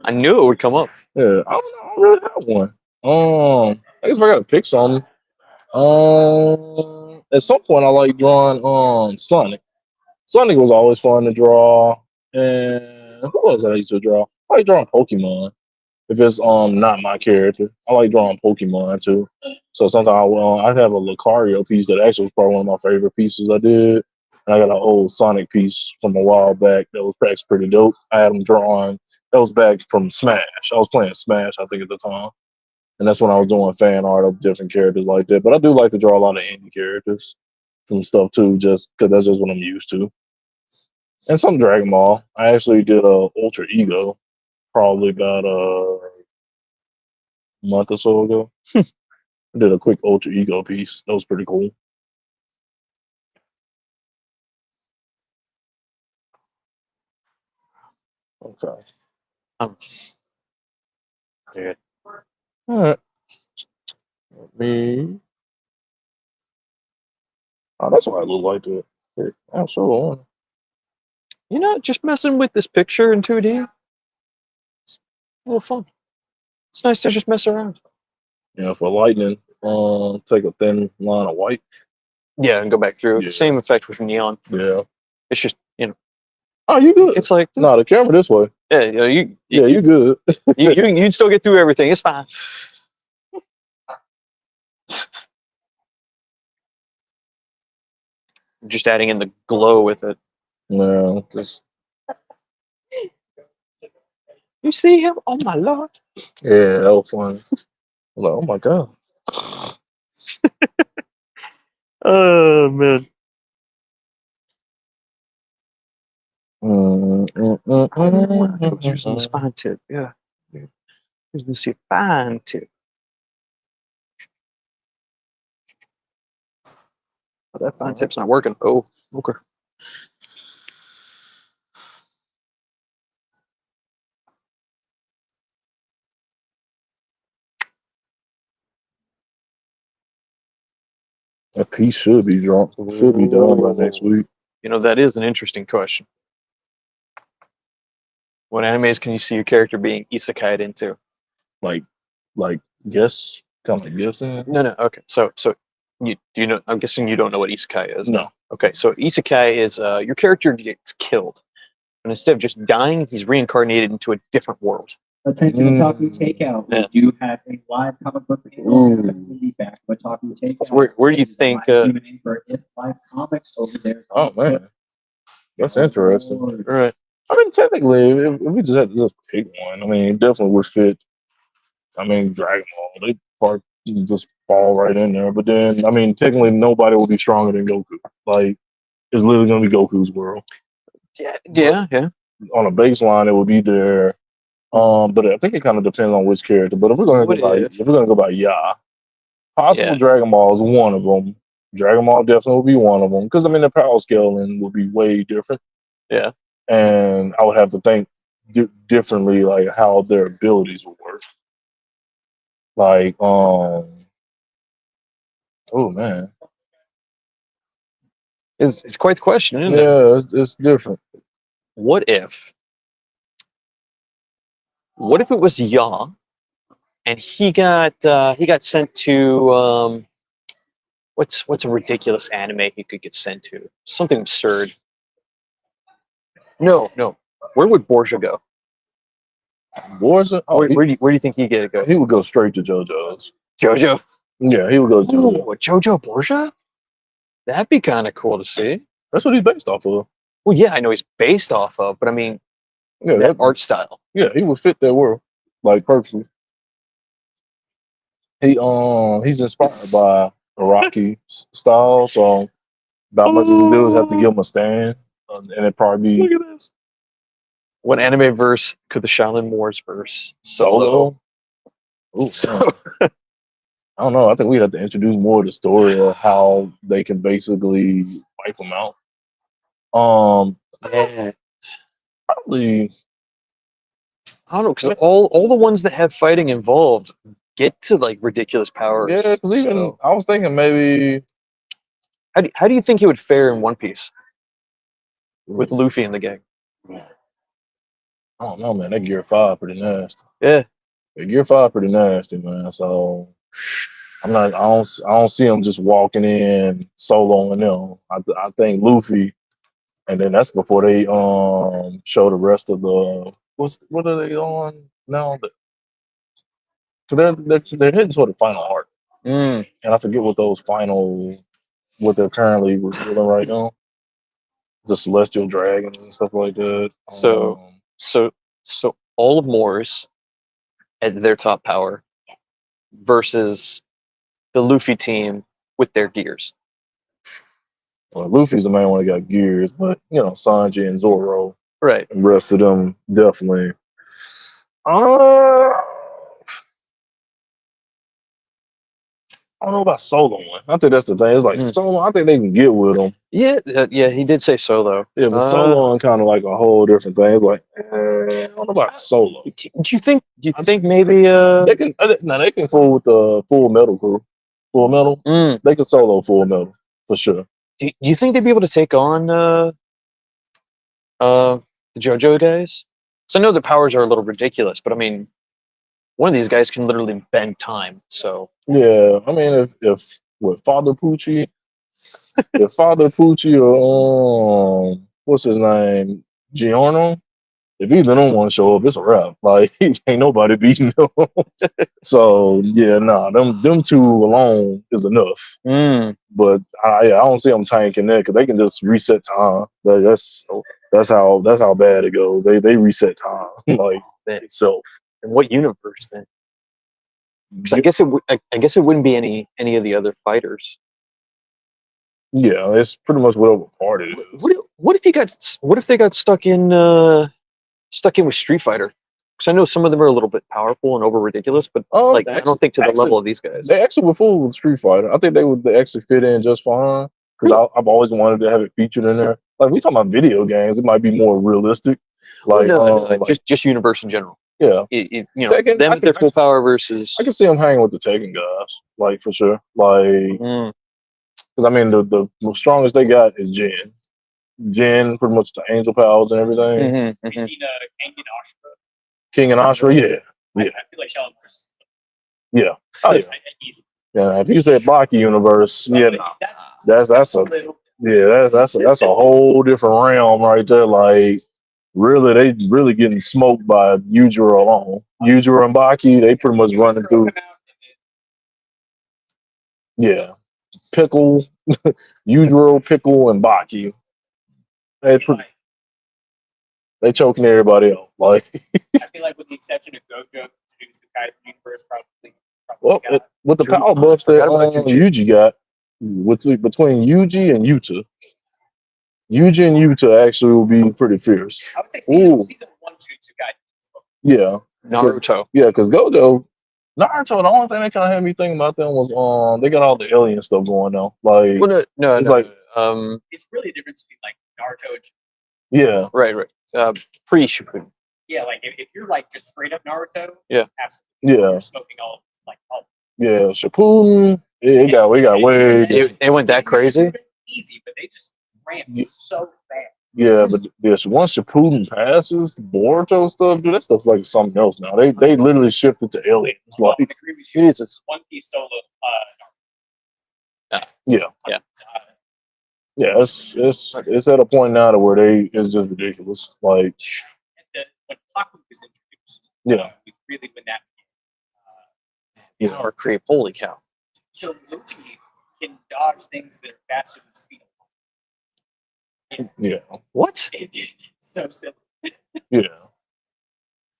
I knew it would come up. Yeah, I don't really have one. I guess if I gotta pick something. At some point I like drawing Sonic. Sonic was always fun to draw. And who else I used to draw? I like drawing Pokemon. If it's not my character, I like drawing Pokemon too. So sometimes I have a Lucario piece that actually was probably one of my favorite pieces I did. And I got an old Sonic piece from a while back that was actually pretty dope. I had them drawn. That was back from Smash. I was playing Smash, I think, at the time. and that's when I was doing fan art of different characters like that. But I do like to draw a lot of indie characters from stuff too, just because that's just what I'm used to. And some Dragon Ball. I actually did a Ultra Ego probably about a month or so ago. I did a quick Ultra Ego piece. That was pretty cool. Okay. Yeah. All right. Me. Oh, that's why I look like that. Yeah, I'm so You know, just messing with this picture in 2D. It's a little fun. It's nice to just mess around. for lightning, take a thin line of white. Yeah, and go back through. Yeah. Same effect with neon. Yeah. It's just, Oh, you good? it's like, No, the camera this way. yeah, You good? you'd still get through everything. It's fine. Just adding in the glow with it. No, just You see him? Oh my lord! yeah, that was fun. I'm like, oh my god. Oh man! I was using the spine tip. Yeah, using the spine tip. Oh, that spine tip's not working. Oh, okay. That piece should be drawn. Should be done by next week. You know, that is an interesting question. What animes can you see your character being isekai'd into? Like guess, kind of guessing. No. Okay, so do you know? I'm guessing you don't know what isekai is. No. Okay, so isekai is your character gets killed, and instead of just dying, he's reincarnated into a different world. Attention Otaku Takeout. Yeah. We do have a live comic book community back with Otaku Takeout. Where do you think? Live for If Live Comics over there. Oh man, that's interesting. Right. I mean, technically, if we just had to just pick one, I mean, it definitely would fit. I mean, Dragon Ball, they part just fall right in there. But then, I mean, technically, nobody will be stronger than Goku. Like, it's literally gonna be Goku's world. Yeah. On a baseline, it would be there. But I think it kind of depends on which character. But if we're gonna go by Ya, possible Yeah. Dragon Ball is one of them. Dragon Ball definitely will be one of them because I mean the power scaling will be way different. Yeah. And I would have to think differently, like how their abilities will work. Like, oh man, It's quite the question, isn't it? yeah, it's different. What if it was Ya, and he got sent to what's a ridiculous anime he could get sent to? Something absurd. No. Where would Borgia go? Borgia, Where do you think he'd go? he would go straight to JoJo's. JoJo. Yeah, he would go to JoJo. Ooh, JoJo Borgia? That'd be kind of cool to see. That's what he's based off of. Well, yeah, I know he's based off of, but I mean, Yeah, that art style. Yeah, he would fit that world like perfectly. He's inspired by Iraqi style, so about much as he do is have to give him a stand, and it probably Look be at this. What anime verse could the Shaolin Wars verse? solo. Ooh, So, I don't know. I think we have to introduce more of the story of how they can basically wipe them out. yeah. Probably. I don't know, because all the ones that have fighting involved get to like ridiculous powers. Yeah, because even so- I was thinking maybe. How do you think he would fare in One Piece with Luffy and the gang? I don't know, man. That Gear 5 pretty nasty. Yeah. Yeah, Gear 5 pretty nasty, man. So I don't see him just walking in soloing them. I think Luffy, and then that's before they show the rest of the what are they on now? So they're heading toward the final arc, and I forget what they're currently revealing right now. The celestial dragons and stuff like that. So all of Moors at their top power versus the Luffy team with their gears? Well, Luffy's the main one that got gears, but you know, Sanji and Zoro, Right. and the rest of them definitely. Uh, I don't know about Solo one. I think that's the thing. It's like Solo. I think they can get with him. Yeah, yeah, he did say Solo. Yeah, but Solo and kind of like a whole different thing. It's like I don't know about Solo. Do you think? Do you think maybe? They can. Now they can fool with the Full Metal crew. Full Metal. They can solo Full Metal for sure. Do you think they'd be able to take on the JoJo guys? Because I know their powers are a little ridiculous, but I mean, one of these guys can literally bend time. So Yeah, I mean, if with Father Pucci, if Father Pucci or what's his name, Giorno, if either of them want to show up, it's a wrap. Like ain't nobody beating them. So yeah, nah, them two alone is enough. But I don't see them tanking that because they can just reset time. That's how bad it goes. They reset time like itself. in what universe then? Because I guess I guess it wouldn't be any of the other fighters. Yeah, it's pretty much whatever part it is. What if they got stuck in with Street Fighter? Because I know some of them are a little bit powerful and over ridiculous, but I don't think to the level of these guys. They actually were full with Street Fighter. I think they would actually fit in just fine because I've always wanted to have it featured in there. Like we talking about video games, it might be more realistic. Like, just universe in general. Yeah, you know, Tekken, them at their full power versus. I can see them hanging with the Tekken guys, like for sure. Like, because I mean, the strongest they got is Jin. Jin, pretty much the angel powers and everything. Have you seen King and Ashura? King and Ashura, yeah. I feel like Sheldon versus. Yeah. Oh, yeah. Yeah, if you said Baki universe, yeah, that's a whole different realm right there. Like, really, they really getting smoked by Yujiro alone. Yujiro and Baki, they pretty much running through. Yeah, Pickle, Yujiro, Pickle, and Baki. They choking everybody out. Like, I feel like with the exception of Gojo, the guys in the universe probably well, with the power buffs that Yuji got, between Yuji and Yuta, Yuji and Yuta actually will be pretty fierce. I would say season 1 Jutsu guy. Yeah. Naruto. Yeah, because Naruto, the only thing that kind of had me thinking about them was they got all the alien stuff going on. Like, It's really a difference between like Naruto and yeah. Right. Pre Shippuden. Yeah, like if you're like just straight up Naruto, yeah, absolutely. Yeah. You're smoking all. Yeah, Shippuden, it got way. It went that crazy. Easy, but they just ran so fast. Yeah, but once Shippuden passes, Boruto stuff, dude, that stuff's like something else now. They literally shifted to aliens. Like, Jesus. One Piece solos. Yeah. It's at a point now to where it's just ridiculous. Like, when Otaku was introduced, yeah, really when that. Power creep, holy cow. So Luffy can dodge things that are faster than the speed of light. Yeah. What? It's so silly. Yeah.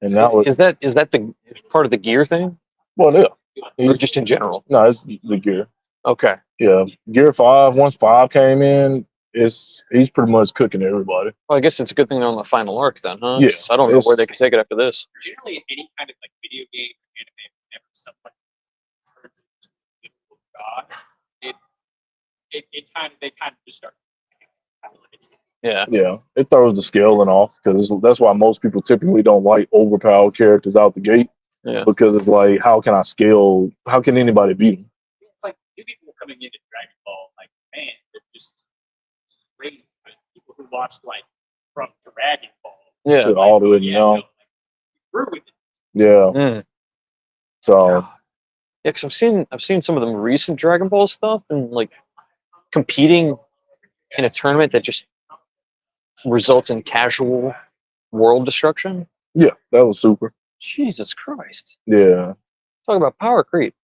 And now is that the part of the gear thing? Well, yeah. Or just in general? No, it's the gear. Okay. Yeah. Gear 5, once 5 came in, he's pretty much cooking everybody. Well, I guess it's a good thing they're on the final arc then, huh? Yeah. I don't know where they could take it after this. Generally, any kind of like video game or anime, whenever someone turns into a god, they kind of just start. Yeah. It throws the scaling off because that's why most people typically don't like overpowered characters out the gate. Yeah. Because it's like, how can I scale? How can anybody beat them? It's like new people coming into Dragon Ball, like, man, they're just crazy. But people who watched like from Dragon Ball, to all the way now. Yeah. So. Yeah, because I've seen some of the recent Dragon Ball stuff and like competing in a tournament that just results in casual world destruction. Yeah, that was super. Jesus Christ. Yeah. Talk about power creep.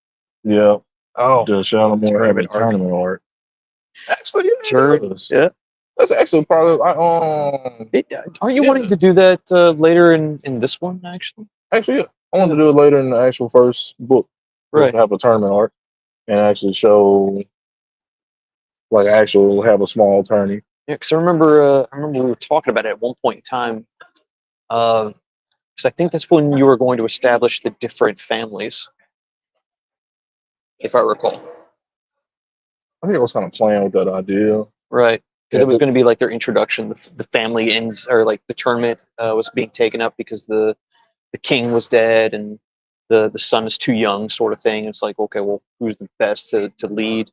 Yeah. Oh. The Shalimar having tournament art. Actually, yeah. That's actually probably aren't you wanting to do that later in this one, actually? Actually, yeah. I want to do it later in the actual first book. Right. have a tournament art and actually show, like, actual have a small tourney. Yeah, because I remember we were talking about it at one point in time. Because I think that's when you were going to establish the different families, if I recall. I think I was kind of playing with that idea. Right. Because Yeah, it was going to be like their introduction. The family ends, or like the tournament was being taken up because the king was dead and the son is too young, sort of thing. It's like, okay, well, who's the best to lead?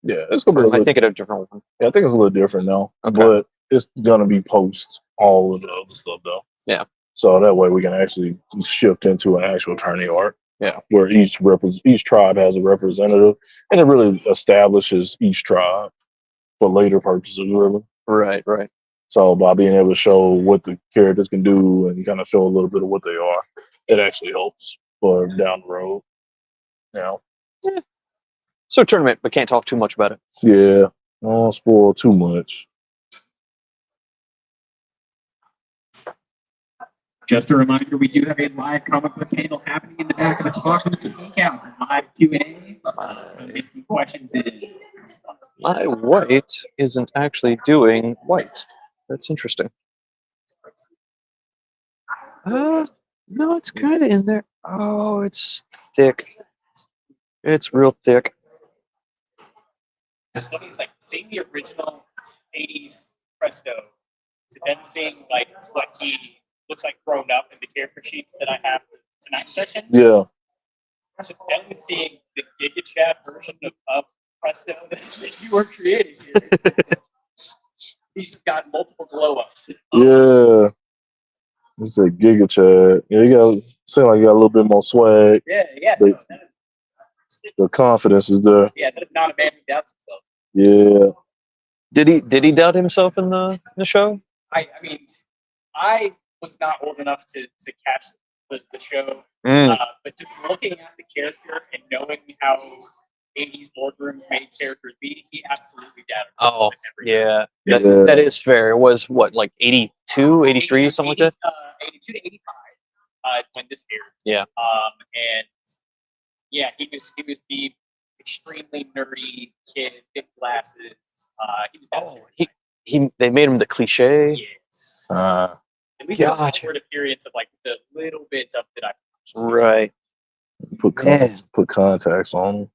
yeah, it's gonna be Or a am I little, thinking of a different one? yeah, I think it's a little different now, Okay. but it's gonna be post all of the other stuff though. Yeah. So that way we can actually shift into an actual tourney art. Yeah. Where each tribe has a representative, and it really establishes each tribe for later purposes, really. Right. Right. So by being able to show what the characters can do and kind of show a little bit of what they are, it actually helps for down the road. You know? So tournament, but can't talk too much about it. Yeah. I don't want to spoil too much. Just a reminder, we do have a live comic book panel happening in the back of Otaku Takeout, a live Q&A. Get some questions in. My white isn't actually doing white. That's interesting. No, it's kind of in there. Oh, it's thick. It's real thick. It's funny, it's like seeing the original 80s Presto to then seeing like what he looks like grown up in the character sheets that I have for tonight's session. Yeah. So then seeing the Giga Chat version of Presto that you were creating here. He's got multiple glow ups. Yeah. It's a Giga Chad. Yeah, you got seem like you got a little bit more swag. Yeah, The, no, that is, the confidence is there. yeah, that is not a man who doubts himself. Yeah. Did he doubt himself in the show? I mean, I was not old enough to catch the show, but just looking at the character and knowing how 80s boardrooms made characters be, he absolutely doubted himself. Oh, in every that is fair. It was what, like 82, 83, something like that? 82 to 85 is when this aired. Yeah. And yeah, he was the extremely nerdy kid, big glasses. He was that They made him the cliche. Yes. At least Gotcha. a short appearance of like the little bit of that I Right. Put contacts on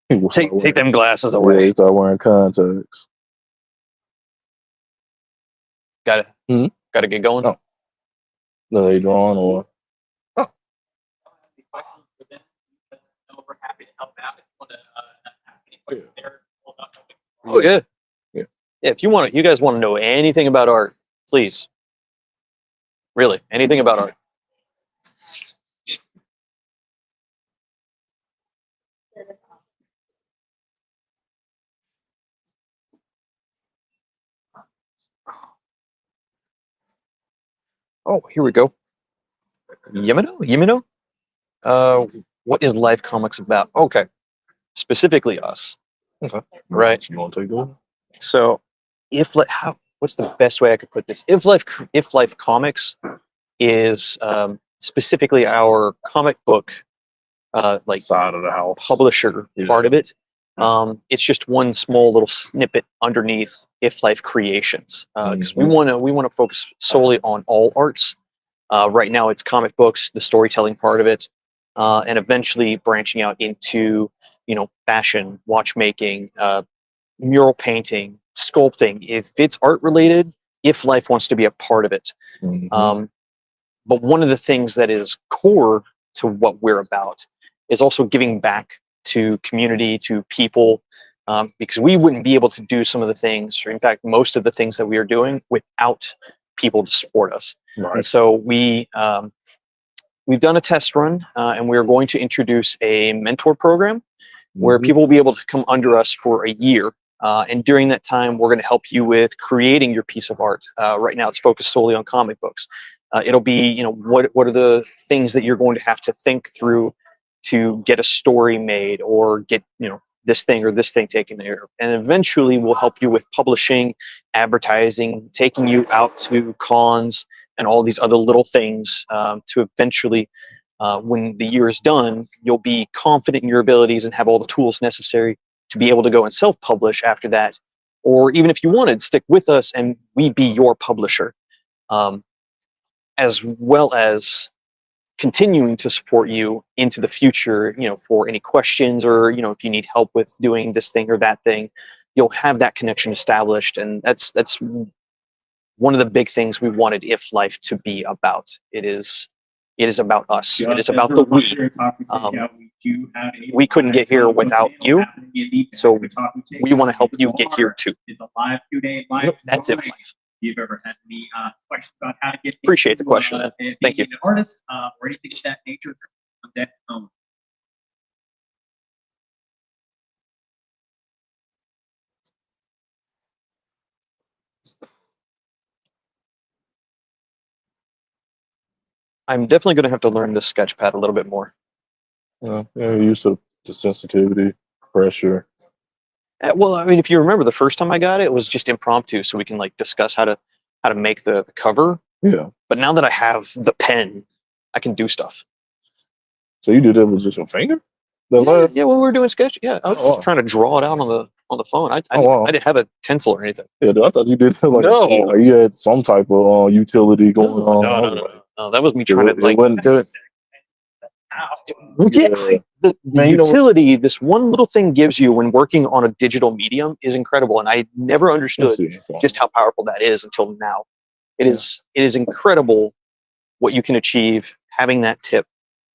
him. Take them glasses Yeah, away. he start wearing contacts. Got Mhm. to get going. Oh. No, they drawn or We're happy to help out if you want to ask any questions there. Oh yeah. Yeah. Yeah. If you guys want to know anything about art, please. Really, anything about art. Oh, here we go. Yamino? What is Live Comics about? Okay. Specifically us. okay. Right. You want to take over? So, what's the best way I could put this? If Life Comics is specifically our comic book like Side of the house. publisher part of it. It's just one small little snippet underneath If Life Creations because we want to focus solely on all arts. Right now, it's comic books, the storytelling part of it, and eventually branching out into fashion, watchmaking, mural painting, sculpting. If it's art related, If Life wants to be a part of it. But one of the things that is core to what we're about is also giving back to community, to people, because we wouldn't be able to do some of the things, or in fact, most of the things that we are doing without people to support us. Right. And so we've done a test run, and we are going to introduce a mentor program where people will be able to come under us for a year. And during that time, we're going to help you with creating your piece of art. Right now, it's focused solely on comic books. It'll be, what are the things that you're going to have to think through to get a story made, or get, this thing or this thing taken there. And eventually we'll help you with publishing, advertising, taking you out to cons and all these other little things to eventually when the year is done, you'll be confident in your abilities and have all the tools necessary to be able to go and self-publish after that. Or even if you wanted, stick with us and we be your publisher, as well as continuing to support you into the future, for any questions or, if you need help with doing this thing or that thing, you'll have that connection established. And that's one of the big things we wanted If Life to be about. It is about us. It is about the we. We couldn't get here without you, so we want to help you get here too. It's a live 2-day live. That's If Life. If you've ever had any questions about how to get Appreciate the question, man. Thank you. An artist or anything of that nature, on deck. I'm definitely going to have to learn this sketchpad a little bit more. Yeah, used to the sensitivity, pressure. Well, I mean, if you remember the first time I got it, it was just impromptu, so we can like discuss how to make the cover. Yeah. But now that I have the pen, I can do stuff. So you did that with just your finger? Yeah, when we were doing sketch, I was just wow. trying to draw it out on the phone. I wow. didn't have a pencil or anything. Yeah, I thought you did like No. you had some type of utility going on. No, that was me trying to like. Yeah. The Man, utility this one little thing gives you when working on a digital medium is incredible, and I never understood just how powerful that is until now. It is incredible what you can achieve having that tip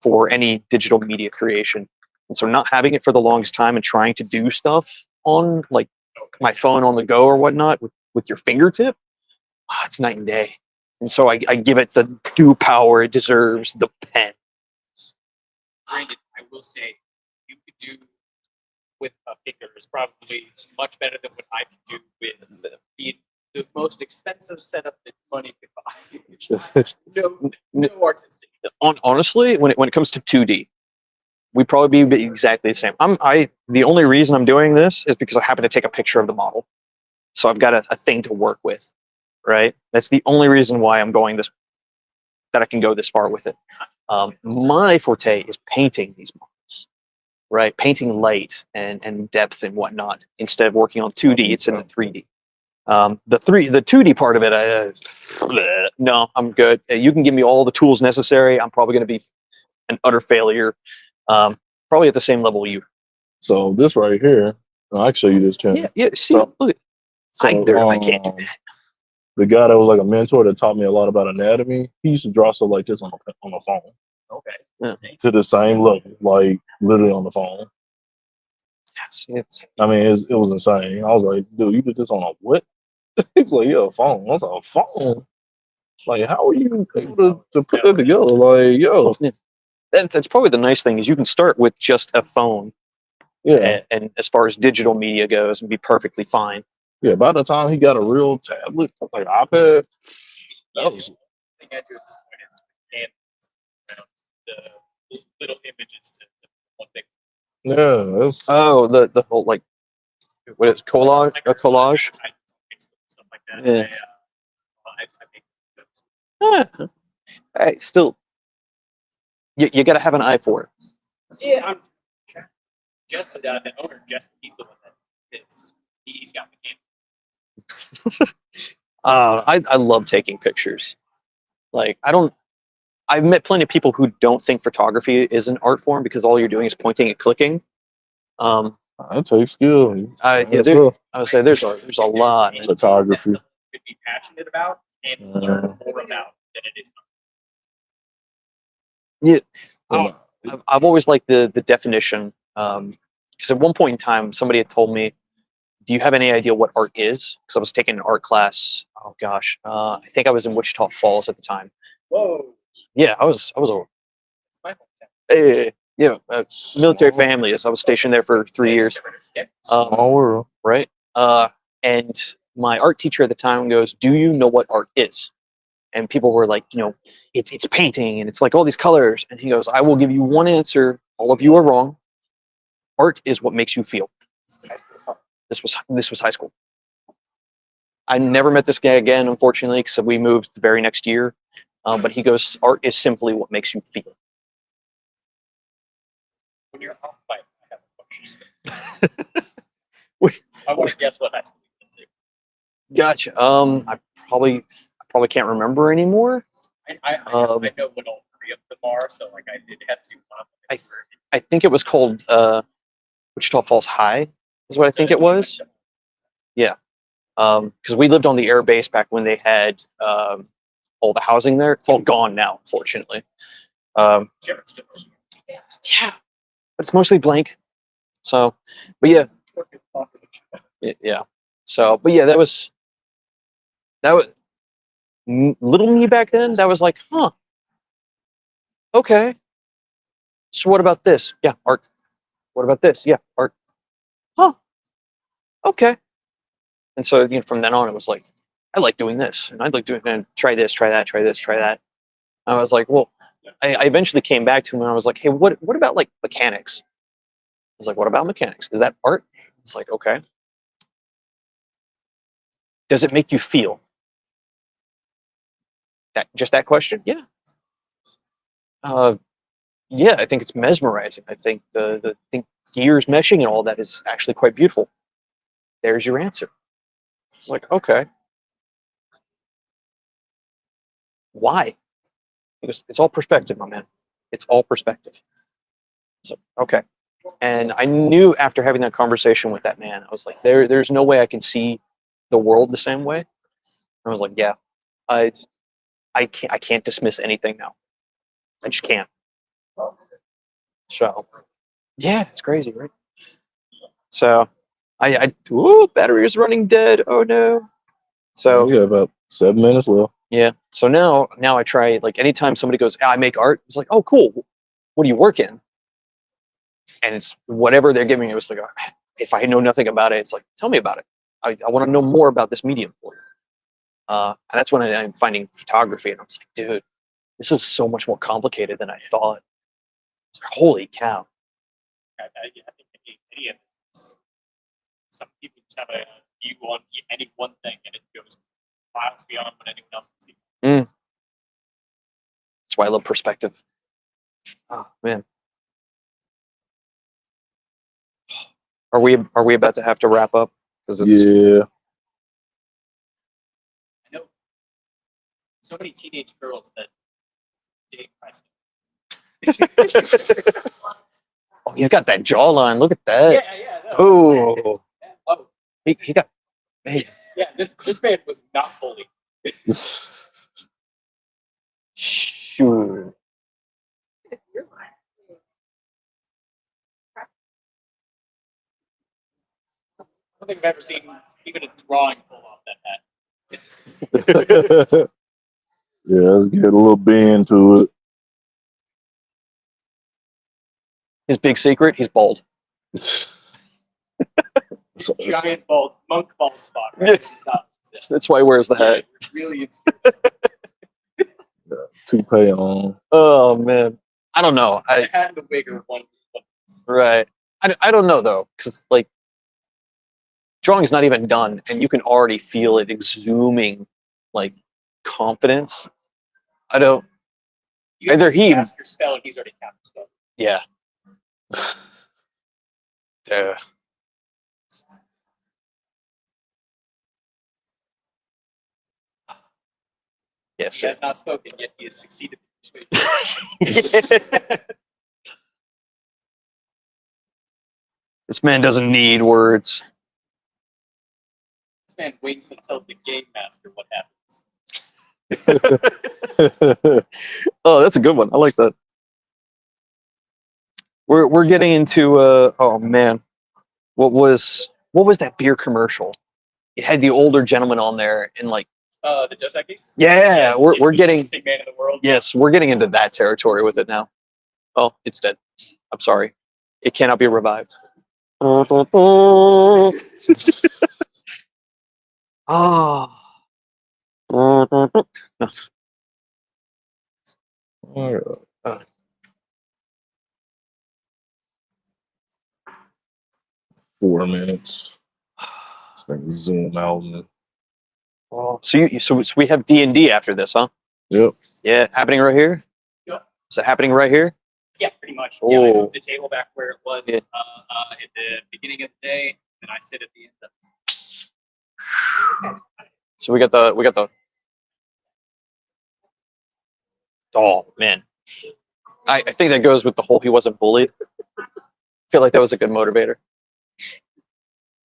for any digital media creation. And so not having it for the longest time and trying to do stuff on like my phone on the go or whatnot with your fingertip, it's night and day. And so I give it the due power it deserves, the pen. Brandon, I will say, you could do with a finger is probably much better than what I could do with the most expensive setup that money could buy. no artistic. Honestly, when it comes to 2D, we'd probably be exactly the same. The only reason I'm doing this is because I happen to take a picture of the model, so I've got a thing to work with, right? That's the only reason why I'm going that I can go this far with it. My forte is painting these models, right? Painting light and depth and whatnot. Instead of working on 2D, it's in the 3D. The 2D part of it, no, I'm good. You can give me all the tools necessary. I'm probably going to be an utter failure. Probably at the same level you. So this right here, I'll show you this channel. Yeah. See, look at. I can't do that. The guy that was like a mentor that taught me a lot about anatomy, he used to draw stuff like this on the phone. Okay. Yeah. To the same level, like literally on the phone. Yes, I mean, it was insane. I was like, dude, you did this on a what? He was like, yeah, a phone. I was like, a phone? Like, how are you able to put that together? Like, yo. That's probably the nice thing is you can start with just a phone. Yeah. And as far as digital media goes, and be perfectly fine. Yeah, by the time he got a real tablet, like iPad, that was. I think I do at this point is the little images to one thing. Yeah, it was. Oh, the whole like, what is collage? A collage? Stuff like that. Yeah. I think Hey, still, you got to have an eye for it. yeah, I'm Jeff, the owner. Jeff, he's the one he's got the game. I love taking pictures. Like I've met plenty of people who don't think photography is an art form because all you're doing is pointing and clicking. That takes skill. I would say there's a lot. Photography. You could be passionate about and learn more about than it is. Yeah, I've always liked the definition. Because at one point in time, somebody had told me, "Do you have any idea what art is?" Because I was taking an art class. Oh gosh, I think I was in Wichita Falls at the time. Whoa. Yeah, I was military family. I was stationed there for 3 years. Small world, right? And my art teacher at the time goes, "Do you know what art is?" And people were like, it's painting and it's like all these colors. And he goes, "I will give you one answer. All of you are wrong. Art is what makes you feel." This was high school. I never met this guy again, unfortunately, because we moved the very next year. But he goes, "Art is simply what makes you feel." When you're off mic, I have a question. I want to guess what high school you went to. Gotcha. I probably can't remember anymore. I know what all three of them are, so like it has to do with one of them. I think it was called Wichita Falls High, is what I think it was. Yeah. Because we lived on the air base back when they had all the housing there. It's all gone now, unfortunately. Yeah, but it's mostly blank. So, but yeah, yeah. So, but yeah, that was little me back then. That was like, huh. Okay. So what about this? Yeah, art. What about this? Yeah, art. Huh. Okay. And so, you know, from then on, it was like, I like doing this, and I'd like doing, and try this, try that, try this, try that. And I was like, well, I eventually came back to him, and I was like, hey, what about like mechanics? I was like, what about mechanics? Is that art? It's like, okay. Does it make you feel? That question? Yeah. Yeah, I think it's mesmerizing. I think the gears meshing and all that is actually quite beautiful. There's your answer. It's like, okay. Why? Because it's all perspective, my man. It's all perspective. So, okay. And I knew after having that conversation with that man, I was like, there's no way I can see the world the same way. I was like, yeah, I can't dismiss anything now. I just can't. So, yeah, it's crazy, right? So, ooh, battery is running dead. Oh no. So we got about 7 minutes left. yeah. So now I try, like, anytime somebody goes, I make art, it's like, oh cool. What do you work in? And it's whatever they're giving me. It was like, if I know nothing about it, it's like, tell me about it. I want to know more about this medium for you. And that's when I'm finding photography, and I was like, dude, this is so much more complicated than I thought. It's like, holy cow. I think any of this, some people just have a view on any one thing, and it goes miles beyond what anyone else can see. That's why I love perspective. Oh man. Are we about to have to wrap up? Yeah. I know so many teenage girls that date Preston. Oh, he's got that jawline. Look at that. Yeah. No, Oh, oh, he got. Man. yeah. This man was not fully. Sure. I don't think I've ever seen even a drawing pull off that hat. Yeah, let's get a little bend to it. His big secret, he's bald. Giant bald, monk bald spot. Right? That's why he wears the hat. Yeah, really Toupee on. Oh man, I don't know. I had the bigger one. Right. I don't know though, because like drawing's not even done, and you can already feel it exhuming like confidence. I don't. Either he. Cast your spell, and he's already cast your spell. Yeah. Yes. He has not spoken yet. He has succeeded. This man doesn't need words. This man waits and tells the game master what happens. Oh, that's a good one. I like that. We're getting into oh man, what was that beer commercial? It had the older gentleman on there and like The Dos Equis? yeah, Yes, we're getting big man in the world. yes, we're getting into that territory with it now. Oh, it's dead. I'm sorry. It cannot be revived. Oh. No. 4 minutes. It's been zoom out. Oh, so we have D&D after this, huh? Yep. Yeah, happening right here. Yep. Is it happening right here? Yeah, pretty much. Yeah, I Oh. moved the table back where it was Yeah. at the beginning of the day, and I sit at the end of it. So we got the. Oh man, I think that goes with the whole he wasn't bullied. I feel like that was a good motivator.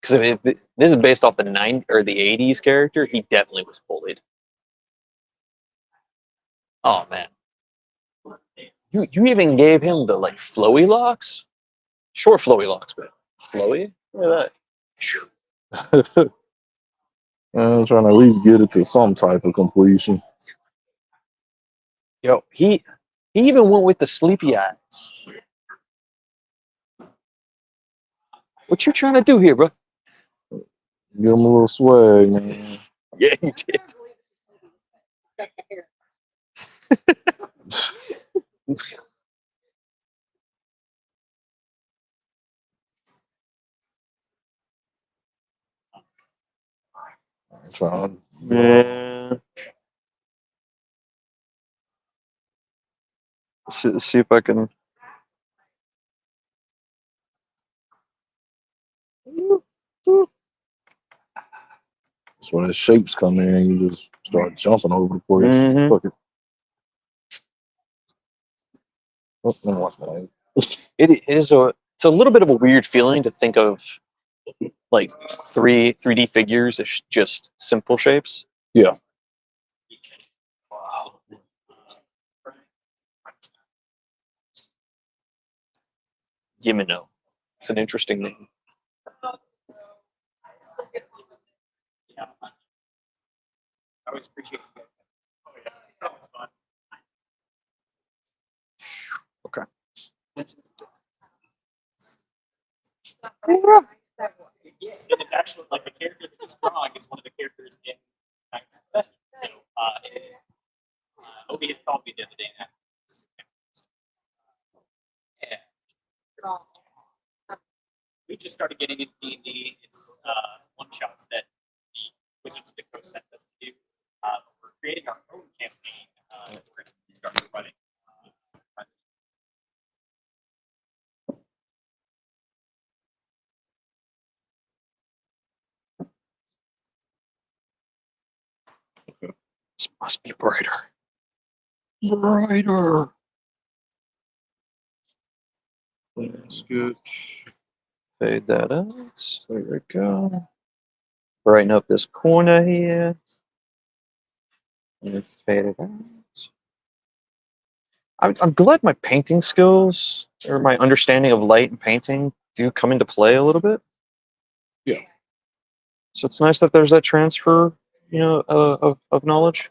Because I mean, this is based off the the '80s character. He definitely was bullied. Oh man, you even gave him the like flowy locks, short flowy locks, but flowy. Look at that. I'm trying to at least get it to some type of completion. Yo, he even went with the sleepy eyes. What you trying to do here, bro? Give him a little swag, man. Yeah, he did. I'm trying. Man. See if I can. That's when the shapes come in, you just start jumping over the place. Mhm. Fuck it. Oh, let me watch that. It's a little bit of a weird feeling to think of like 3D figures as just simple shapes. Yeah. Wow. Yimino. It's an interesting name. Yeah. I always appreciate it. That was fun. Okay. Yes, and it's actually like the character that is drawing is one of the characters in Knight's Succession. So Obi had called me the other day and asked me. Yeah. We just started getting into D&D. It's one shots that the Wizards of the Coast sent us to do. We're creating our own campaign. We're going to start running. This must be brighter. Brighter. Sketch. Fade that out. There we go. Brighten up this corner here. And fade it out. I'm glad my painting skills or my understanding of light and painting do come into play a little bit. Yeah. So it's nice that there's that transfer, of knowledge.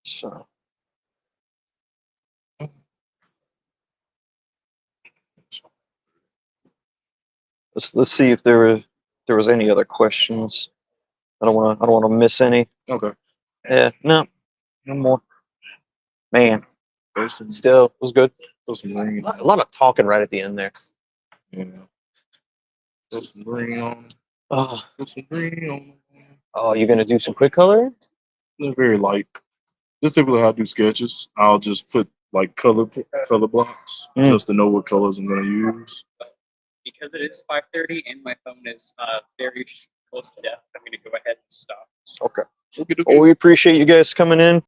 So let's see if there was any other questions. I don't want to miss any. Okay. Yeah, no more. Man, There's some, still was good. there's some green. A lot of talking right at the end there. Yeah. There's some green on. Oh, There's some green on. you're gonna do some quick color? They're very light. Just typically how I do sketches. I'll just put like color blocks just to know what colors I'm gonna use. Because it is 5:30 and my phone is very close to death, I'm going to go ahead and stop. Okay. Okay. Well, we appreciate you guys coming in.